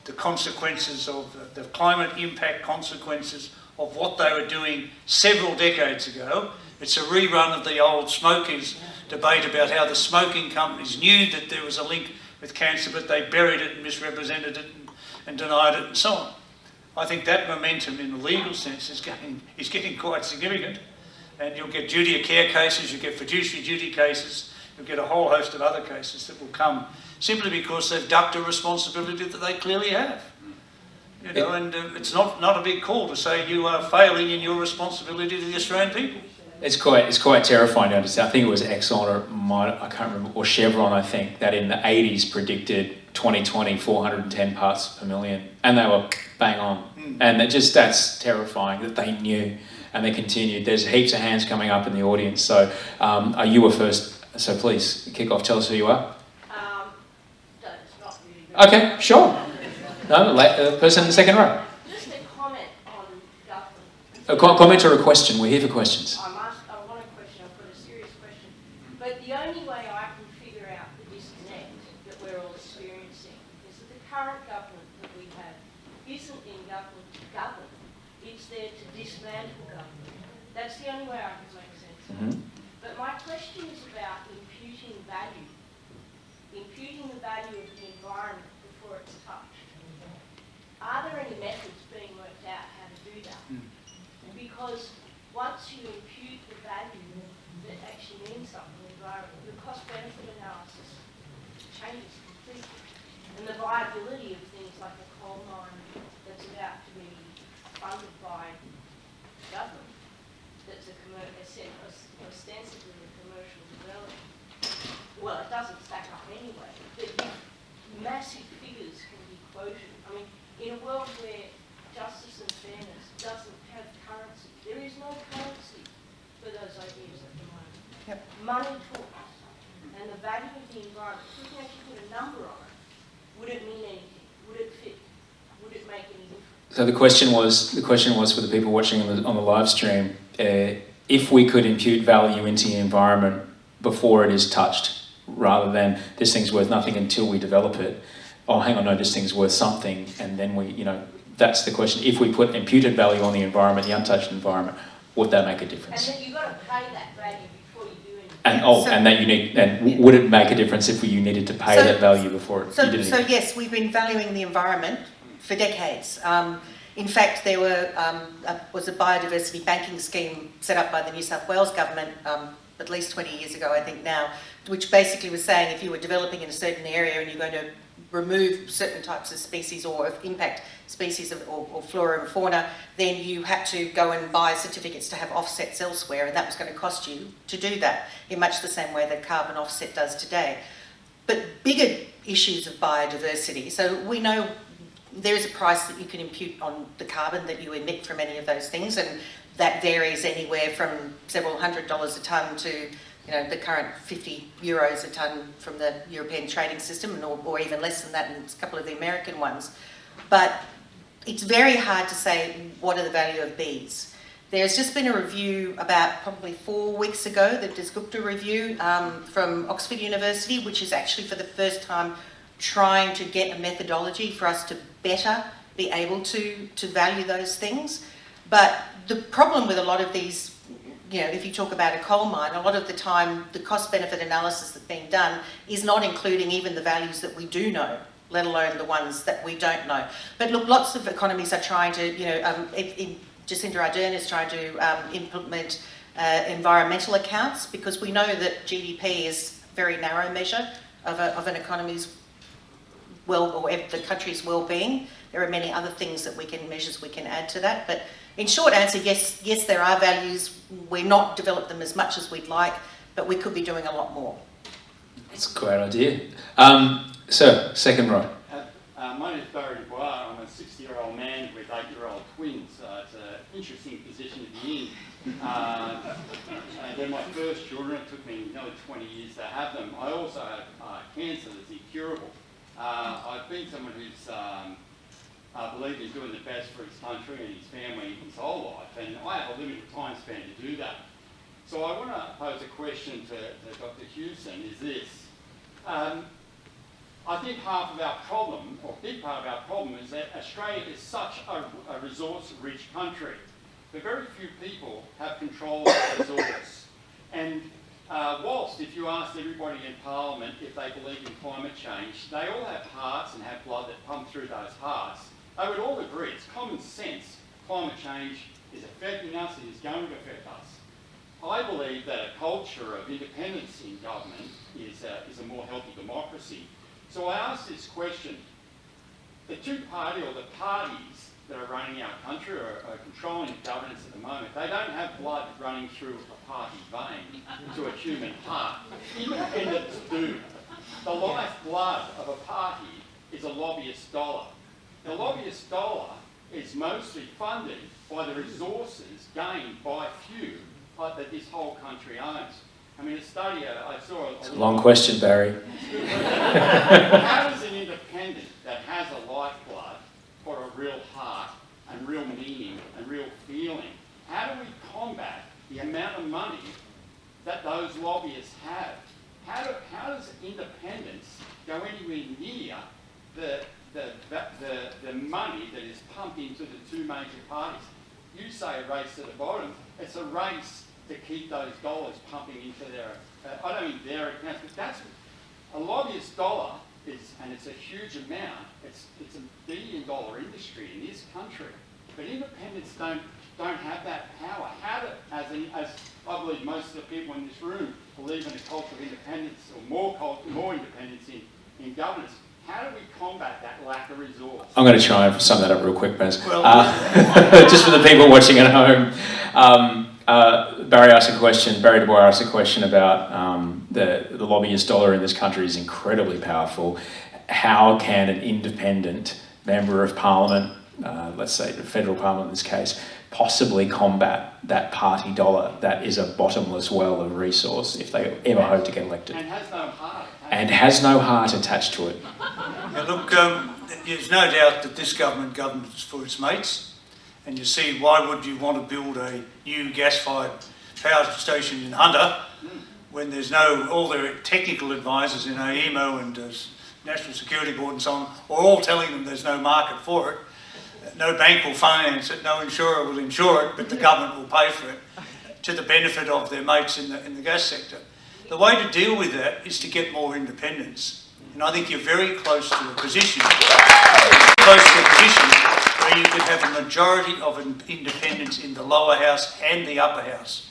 the consequences of the climate impact consequences of what they were doing several decades ago. It's a rerun of the old smokers debate about how the smoking companies knew that there was a link with cancer, but they buried it and misrepresented it and denied it and so on. I think that momentum in the legal sense is getting quite significant. And you'll get duty of care cases, you'll get fiduciary duty cases, you'll get a whole host of other cases that will come simply because they've ducked a responsibility that they clearly have. You know, and it's not a big call to say you are failing in your responsibility to the Australian people. It's quite terrifying to understand. I think it was Exxon I can't remember, or Chevron, I think, that in the 80s predicted 2020 410 parts per million, and they were bang on. And that's terrifying that they knew, and they continued. There's heaps of hands coming up in the audience. So you were first, so please kick off. Tell us who you are. It's not really Okay, sure. No, person in the second row. Just a comment on government. A comment or a question? We're here for questions. I want a question. I've got a serious question. But the only way I can figure out the disconnect that we're all experiencing is that the current government that we have isn't in government to govern. It's there to dismantle government. That's the only way I can make sense of it. But my question is about imputing value. Imputing the value of the environment before it's touched. Are there any methods being worked out how to do that? Because once you impute the value that actually means something in the environment, the cost-benefit analysis changes completely. And the viability of things like a coal mine that's about to be funded by government, that's ostensibly a commercial development. Well, it doesn't stack up anyway, but massive figures can be quoted. I mean, in a world where justice and fairness doesn't have currency, there is no currency for those ideas at the moment. Yep. Money talks, and the value of the environment, if we can actually put a number on it, would it mean anything? Would it fit? Would it make any difference? So the question was for the people watching on the live stream, if we could impute value into the environment before it is touched, rather than this thing's worth nothing until we develop it. Oh, hang on, no, this thing's worth something, and then that's the question. If we put imputed value on the environment, the untouched environment, would that make a difference? And then you've got to pay that value before you do anything. And would it make a difference if you needed to pay that value before you did anything? So yes, we've been valuing the environment for decades. In fact, there was a biodiversity banking scheme set up by the New South Wales government at least 20 years ago, I think now, which basically was saying if you were developing in a certain area and you're going to remove certain types of species or impact species or flora and fauna, then you had to go and buy certificates to have offsets elsewhere, and that was going to cost you to do that in much the same way that carbon offset does today. But bigger issues of biodiversity, so we know there is a price that you can impute on the carbon that you emit from any of those things, and that varies anywhere from several $100s a tonne to the current €50 a tonne from the European trading system, or even less than that in a couple of the American ones. But it's very hard to say what are the value of bees. There's just been a review about probably 4 weeks ago, the Desgupta review from Oxford University, which is actually for the first time trying to get a methodology for us to better be able to value those things. But the problem with a lot of these, if you talk about a coal mine, a lot of the time the cost-benefit analysis that's being done is not including even the values that we do know, let alone the ones that we don't know. But look, lots of economies are trying to, Jacinda Ardern is trying to implement environmental accounts, because we know that GDP is a very narrow measure of an economy's or the country's well-being. There are many other things that measures we can add to that. But in short answer, yes, there are values. We're not developed them as much as we'd like, but we could be doing a lot more. That's a great idea. Sir, second row. My name is Barry Dubois. I'm a 60-year-old man with 8-year-old twins. It's an interesting position to be in. They're my first children. It took me nearly 20 years to have them. I also have cancer that's incurable. I've been someone who's believed in doing the best for his country and his family his whole life, and I have a limited time span to do that. So I want to pose a question to Dr. Hewson, is this. I think half of our problem, or a big part of our problem, is that Australia is such a resource-rich country. But very few people have control of the resource. And whilst if you asked everybody in Parliament if they believe in climate change, they all have hearts and have blood that pump through those hearts, they would all agree, it's common sense, climate change is affecting us, it is going to affect us. I believe that a culture of independence in government is a more healthy democracy. So I ask this question, the the parties that are running our country are controlling governance at the moment, they don't have blood running through a party vein to a human heart. Independents do. The lifeblood of a party is a lobbyist dollar. The lobbyist dollar is mostly funded by the resources gained by few that this whole country owns. I mean, a study I saw... It's a long question, Barry. How does an independent that has a lifeblood for a real heart and real meaning and real feeling, how do we combat the amount of money that those lobbyists have? How does independence go anywhere near the money that is pumped into the two major parties? You say a race to the bottom. It's a race to keep those dollars pumping into their, I don't mean their accounts, but that's a lobbyist dollar is, and it's a huge amount, it's $1 billion industry in this country. But independents don't have that power. How do, as I believe most of the people in this room believe in a culture of independence, or more independence in governance, how do we combat that lack of resource? I'm going to try and sum that up real quick, Baz. Well, just for the people watching at home. Barry Dubois asked a question about the lobbyist dollar in this country is incredibly powerful. How can an independent member of parliament, let's say the federal parliament in this case, possibly combat that party dollar that is a bottomless well of resource if they ever hope to get elected? And has no heart. And has no heart attached to it. yeah, look, there's no doubt that this government governs for its mates. And you see, why would you want to build a new gas-fired power station in Hunter when there's all their technical advisors in AEMO and National Security Board and so on are all telling them there's no market for it. No bank will finance it, no insurer will insure it, but the government will pay for it to the benefit of their mates in the gas sector. The way to deal with that is to get more independence. And I think you're very close to a position, where where you could have a majority of independents in the lower house and the upper house.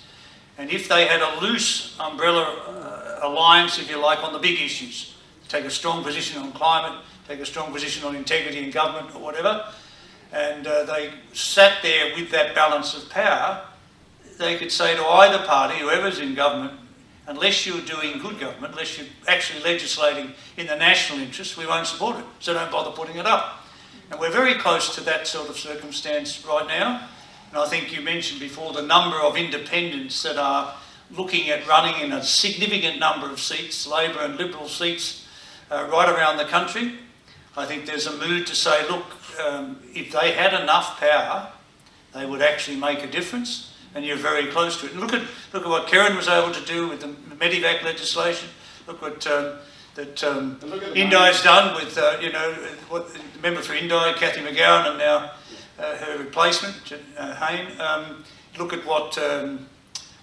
And if they had a loose umbrella alliance, if you like, on the big issues, take a strong position on climate, take a strong position on integrity in government or whatever, and they sat there with that balance of power, they could say to either party, whoever's in government, unless you're doing good government, unless you're actually legislating in the national interest, we won't support it, so don't bother putting it up. And we're very close to that sort of circumstance right now. And I think you mentioned before the number of independents that are looking at running in a significant number of seats, Labor and Liberal seats, right around the country. I think there's a mood to say, look, if they had enough power, they would actually make a difference, and you're very close to it. And look at what Karen was able to do with the Medivac legislation. Look what Indi's done with, what the member for Indi, Cathy McGowan, and now her replacement, Hayne. Look at what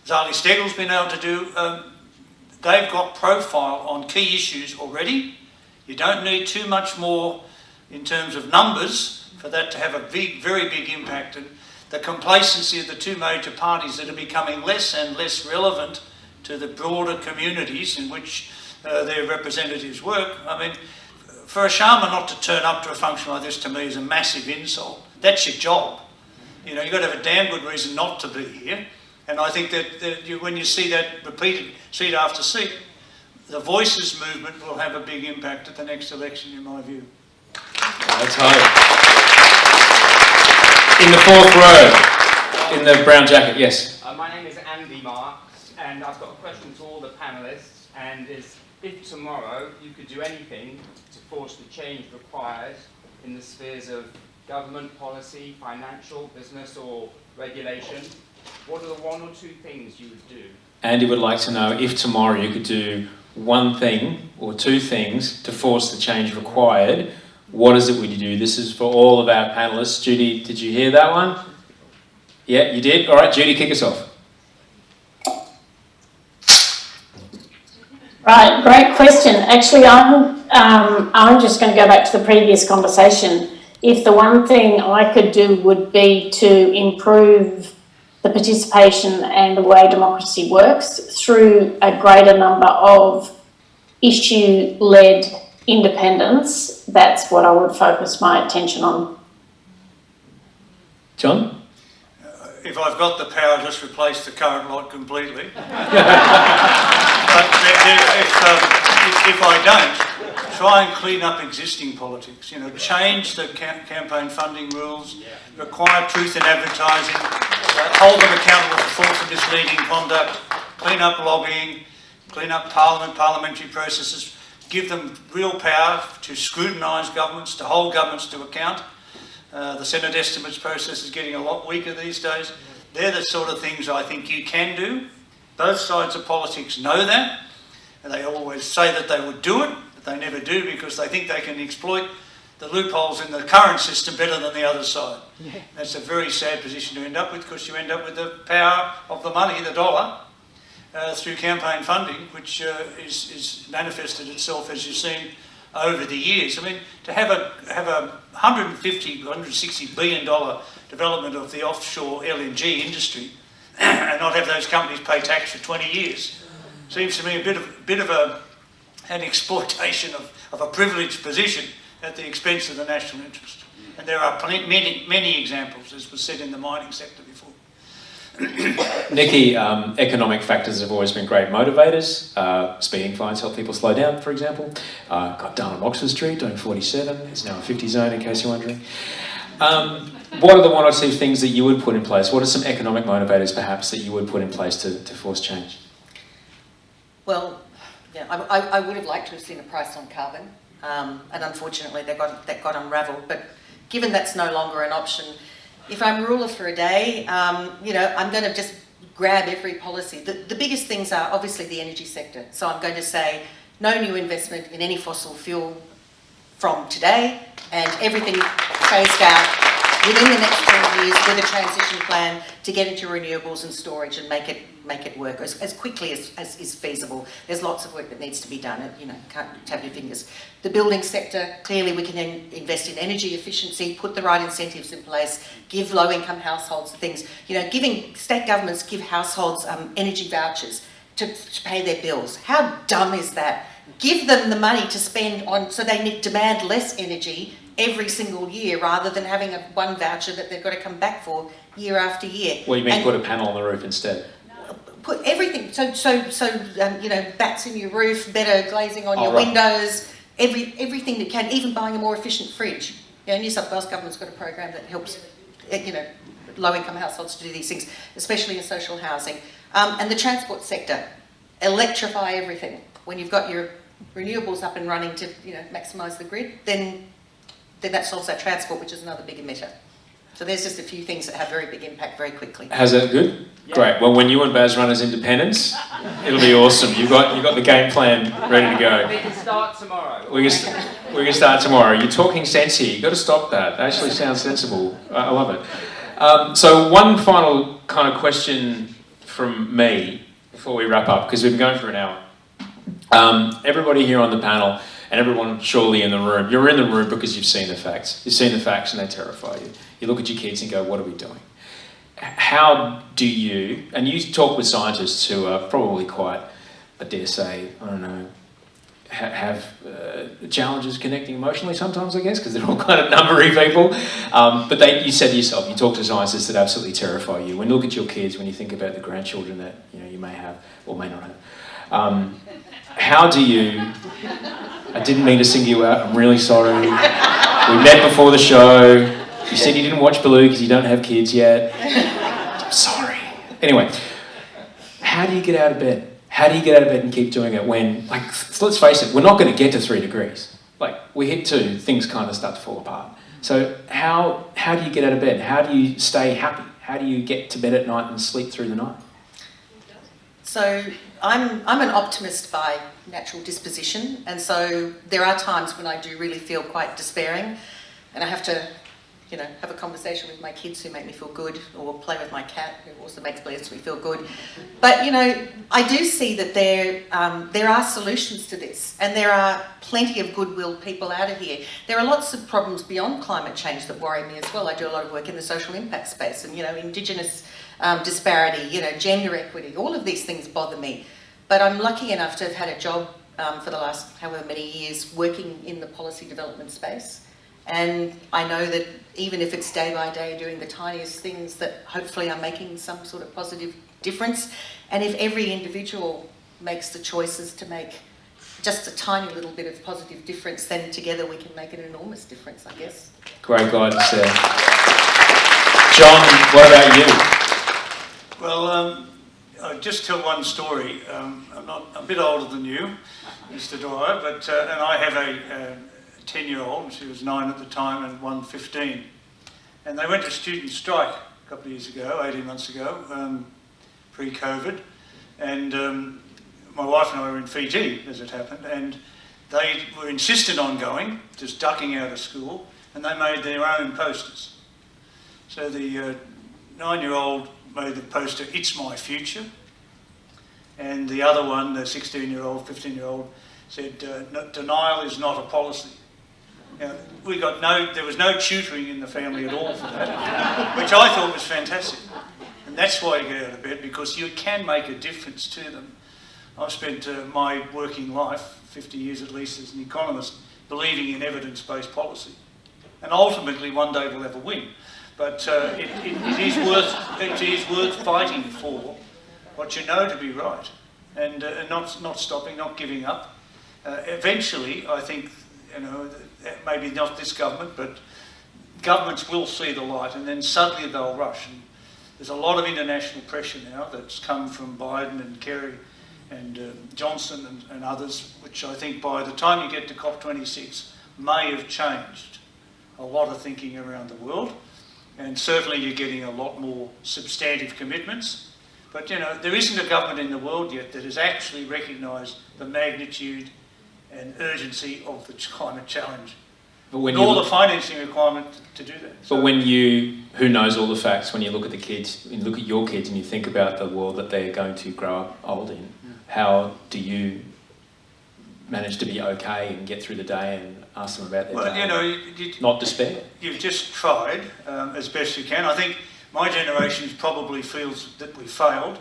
Zali Steggall's been able to do. They've got profile on key issues already. You don't need too much more in terms of numbers for that to have a very big impact. And the complacency of the two major parties that are becoming less and less relevant to the broader communities in which their representatives work. I mean, for a shaman not to turn up to a function like this, to me, is a massive insult. That's your job. You've got to have a damn good reason not to be here. And I think that when you see that repeated seat after seat, the Voices movement will have a big impact at the next election, in my view. Let's hope. In the fourth row, in the brown jacket, yes. My name is Andy Marks, and I've got a question to all the panellists, and is if tomorrow you could do anything to force the change required in the spheres of government policy, financial, business or regulation, what are the one or two things you would do? Andy would like to know if tomorrow you could do one thing or two things to force the change required, what is it would you do? This is for all of our panellists. Judy, did you hear that one? Yeah, you did? All right, Judy, kick us off. Right, great question. Actually, I'm just going to go back to the previous conversation. If the one thing I could do would be to improve the participation and the way democracy works through a greater number of issue-led independence, that's what I would focus my attention on. John? If I've got the power, just replace the current lot completely. But if I don't, try and clean up existing politics. Change the campaign funding rules, require truth in advertising, hold them accountable for false and misleading conduct, clean up lobbying, clean up parliamentary processes, give them real power to scrutinise governments, to hold governments to account. The Senate estimates process is getting a lot weaker these days. They're the sort of things I think you can do. Both sides of politics know that, and they always say that they would do it, but they never do because they think they can exploit the loopholes in the current system better than the other side. Yeah. That's a very sad position to end up with, because you end up with the power of the money, the dollar, through campaign funding, which is manifested itself, as you've seen, over the years. I mean, to have a $160 billion development of the offshore LNG industry and not have those companies pay tax for 20 years seems to me a bit of an exploitation of a privileged position at the expense of the national interest. And there are many examples, as was said in the mining sector before. Nicki, economic factors have always been great motivators. Speeding fines help people slow down, for example. Got down on Oxford Street doing 47. It's now a 50 zone, in case you're wondering. What are the one or two things that you would put in place? What are some economic motivators, perhaps, that you would put in place to force change? Well, yeah, I would have liked to have seen a price on carbon, and unfortunately that got unravelled. But given that's no longer an option, if I'm ruler for a day, I'm going to just grab every policy. The biggest things are obviously the energy sector. So I'm going to say no new investment in any fossil fuel from today, and everything phased out within the next 10 years with a transition plan to get into renewables and storage and make it work as quickly as is feasible. There's lots of work that needs to be done, and you know, can't tap your fingers. The building sector, clearly we can invest in energy efficiency, put the right incentives in place, give low-income households things. You know, state governments give households energy vouchers to pay their bills. How dumb is that? Give them the money to spend on, so they demand less energy every single year rather than having one voucher that they've got to come back for year after year. Well, you mean put a panel on the roof instead? Put everything, you know, bats in your roof, better glazing on your windows, everything that can, even buying a more efficient fridge. You know, New South Wales government's got a program that helps, you know, low-income households to do these things, especially in social housing. And the transport sector, electrify everything. When you've got your renewables up and running to, you know, maximise the grid, then that solves our transport, which is another big emitter. So there's just a few things that have very big impact very quickly. How's that good? Yeah. Great. Well, when you and Baz run as independents, it'll be awesome. You've got the game plan ready to go. We can start tomorrow. We can start tomorrow. You're talking sense here. You've got to stop that. It actually sounds sensible. I love it. So one final kind of question from me before we wrap up, because we've been going for an hour. Everybody here on the panel, and everyone surely in the room, you're in the room because you've seen the facts. You've seen the facts and they terrify you. You look at your kids and go, what are we doing? How do you, and you talk with scientists who are probably quite, I dare say, I don't know, have challenges connecting emotionally sometimes, I guess, because they're all kind of numbery people. But you said to yourself, you talk to scientists that absolutely terrify you. When you look at your kids, when you think about the grandchildren that you may have or may not have, how do you, I didn't mean to single you out, I'm really sorry. We met before the show. You said you didn't watch Baloo because you don't have kids yet. I'm sorry. Anyway, how do you get out of bed? How do you get out of bed and keep doing it when, like, let's face it, we're not going to get to 3 degrees. Like, we hit 2, things kind of start to fall apart. So how do you get out of bed? How do you stay happy? How do you get to bed at night and sleep through the night? So I'm an optimist by natural disposition, and so there are times when I do really feel quite despairing, and I have to, you know, have a conversation with my kids who make me feel good, or play with my cat who also makes me feel good. But you know, I do see that there are solutions to this, and there are plenty of goodwill people out of here. There are lots of problems beyond climate change that worry me as well. I do a lot of work in the social impact space, and you know, Indigenous disparity, you know, gender equity, all of these things bother me. But I'm lucky enough to have had a job for the last however many years working in the policy development space. And I know that even if it's day by day doing the tiniest things, that hopefully I'm making some sort of positive difference. And if every individual makes the choices to make just a tiny little bit of positive difference, then together we can make an enormous difference, I guess. Great guidance there. John, what about you? Well, I'll just tell one story. I'm a bit older than you, Mr. Dwyer, but and I have a 10-year-old, she was 9 at the time, and one 15. And they went to student strike a couple of years ago, 18 months ago, pre-COVID. And my wife and I were in Fiji, as it happened, and they were insistent on going, just ducking out of school, and they made their own posters. So the 9-year-old made the poster, "It's my future." And the other one, the 16-year-old, 15-year-old, said, "Denial is not a policy." Now, there was no tutoring in the family at all for that, which I thought was fantastic. And that's why you get out of bed, because you can make a difference to them. I've spent my working life, 50 years at least, as an economist, believing in evidence-based policy. And ultimately, one day we'll have a win. But it is worth fighting for what you know to be right, and not stopping, not giving up. Eventually, I think, you know, maybe not this government, but governments will see the light, and then suddenly they'll rush. And there's a lot of international pressure now that's come from Biden and Kerry and Johnson and others, which I think by the time you get to COP26 may have changed a lot of thinking around the world. And certainly you're getting a lot more substantive commitments. But, you know, there isn't a government in the world yet that has actually recognised the magnitude and urgency of the climate challenge. But when all the financing requirement to do that. But when you, who knows all the facts, when you look at the kids, you look at your kids and you think about the world that they're going to grow up old in, how do you manage to be okay and get through the day and ask them about their day? You know, not despair. You've just tried as best you can. I think my generation probably feels that we failed,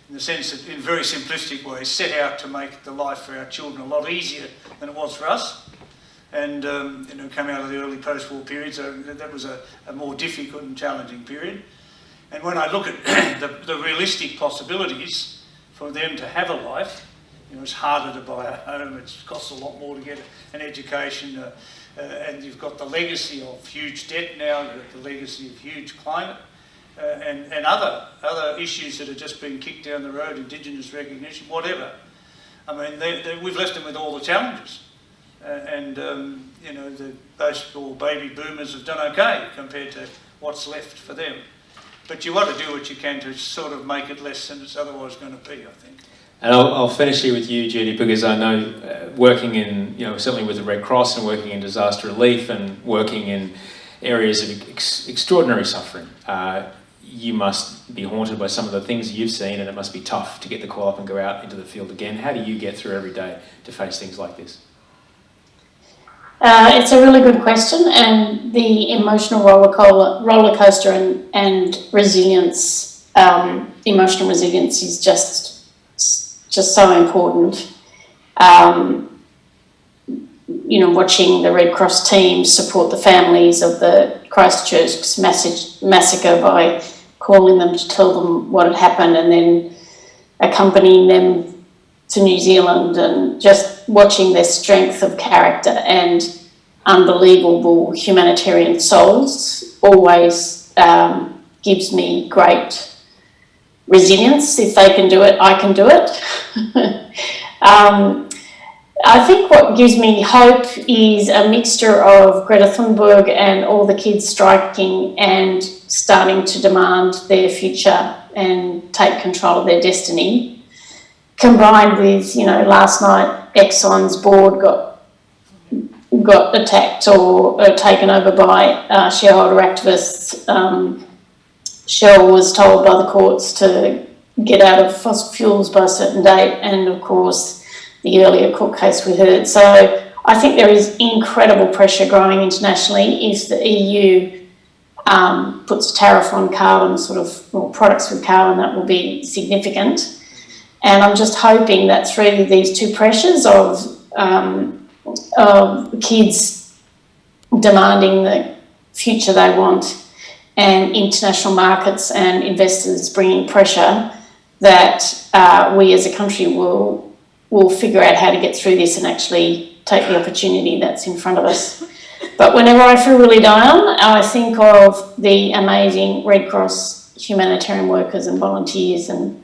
in the sense that, in very simplistic ways, set out to make the life for our children a lot easier than it was for us. And you know, come out of the early post-war period, so that was a more difficult and challenging period. And when I look at the realistic possibilities for them to have a life, you know, it's harder to buy a home, it costs a lot more to get an education, and you've got the legacy of huge debt now, you've got the legacy of huge climate, and other issues that are just being kicked down the road, Indigenous recognition, whatever. I mean, we've left them with all the challenges. You know, the baby boomers have done okay compared to what's left for them. But you want to do what you can to sort of make it less than it's otherwise going to be, I think. And I'll finish here with you, Judy, because I know working in, you know, certainly with the Red Cross and working in disaster relief and working in areas of extraordinary suffering, you must be haunted by some of the things you've seen, and it must be tough to get the call up and go out into the field again. How do you get through every day to face things like this? It's a really good question, and the emotional roller coaster and resilience, emotional resilience is just so important. You know, watching the Red Cross team support the families of the Christchurch massacre by calling them to tell them what had happened and then accompanying them to New Zealand, and just watching their strength of character and unbelievable humanitarian souls always gives me great resilience. If they can do it, I can do it. I think what gives me hope is a mixture of Greta Thunberg and all the kids striking and starting to demand their future and take control of their destiny, combined with, you know, last night Exxon's board got attacked or taken over by shareholder activists. Shell was told by the courts to get out of fossil fuels by a certain date, and of course the earlier court case we heard. So I think there is incredible pressure growing internationally. If the EU puts a tariff on carbon, or products with carbon, that will be significant. And I'm just hoping that through these two pressures of kids demanding the future they want and international markets and investors bringing pressure, that we as a country will figure out how to get through this and actually take the opportunity that's in front of us. But whenever I feel really down, I think of the amazing Red Cross humanitarian workers and volunteers and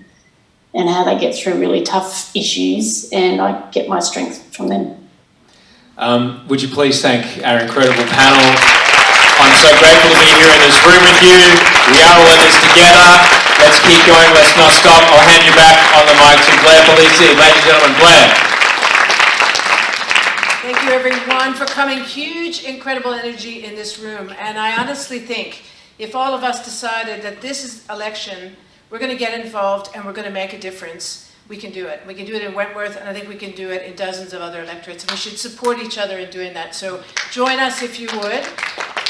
how they get through really tough issues, and I get my strength from them. Would you please thank our incredible panel? I'm so grateful to be here in this room with you. We are all in this together. Let's keep going, let's not stop. I'll hand you back on the mic to Blair Polisi. Ladies and gentlemen, Blair. Thank you everyone for coming. Huge, incredible energy in this room. And I honestly think if all of us decided that this is election, we're going to get involved and we're going to make a difference, we can do it. We can do it in Wentworth, and I think we can do it in dozens of other electorates. And we should support each other in doing that. So join us if you would.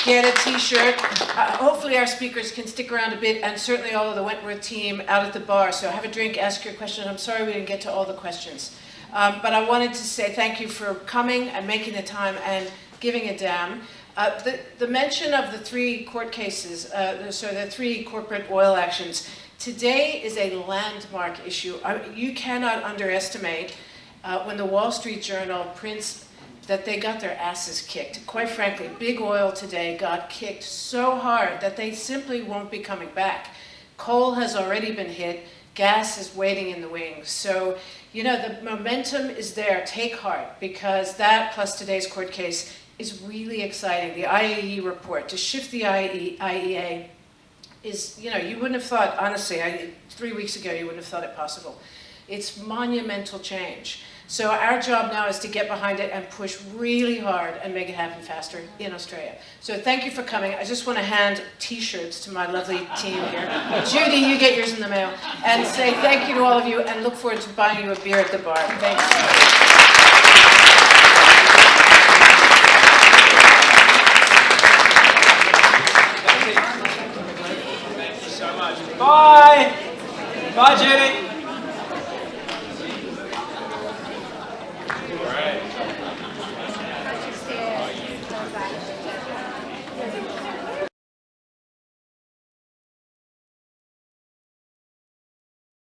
Get a t-shirt. Hopefully our speakers can stick around a bit, and certainly all of the Wentworth team out at the bar. So have a drink, ask your question. I'm sorry we didn't get to all the questions. But I wanted to say thank you for coming and making the time and giving a damn. The mention of the 3 court cases, the 3 corporate oil actions, today is a landmark issue. You cannot underestimate when the Wall Street Journal prints that they got their asses kicked. Quite frankly, big oil today got kicked so hard that they simply won't be coming back. Coal has already been hit. Gas is waiting in the wings. So, you know, the momentum is there. Take heart, because that plus today's court case is really exciting. The IAEA report, to shift the IEA is, you know, you wouldn't have thought, honestly, 3 weeks ago, you wouldn't have thought it possible. It's monumental change. So our job now is to get behind it and push really hard and make it happen faster in Australia. So thank you for coming. I just want to hand t-shirts to my lovely team here. Judy, you get yours in the mail. And say thank you to all of you and look forward to buying you a beer at the bar. Thanks.